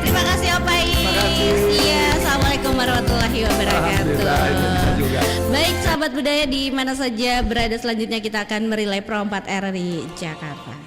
Terima kasih Opa Is. Iya, assalamualaikum warahmatullahi wabarakatuh. Baik sahabat budaya di mana saja berada, selanjutnya kita akan merelay Pro 4 RRI Jakarta.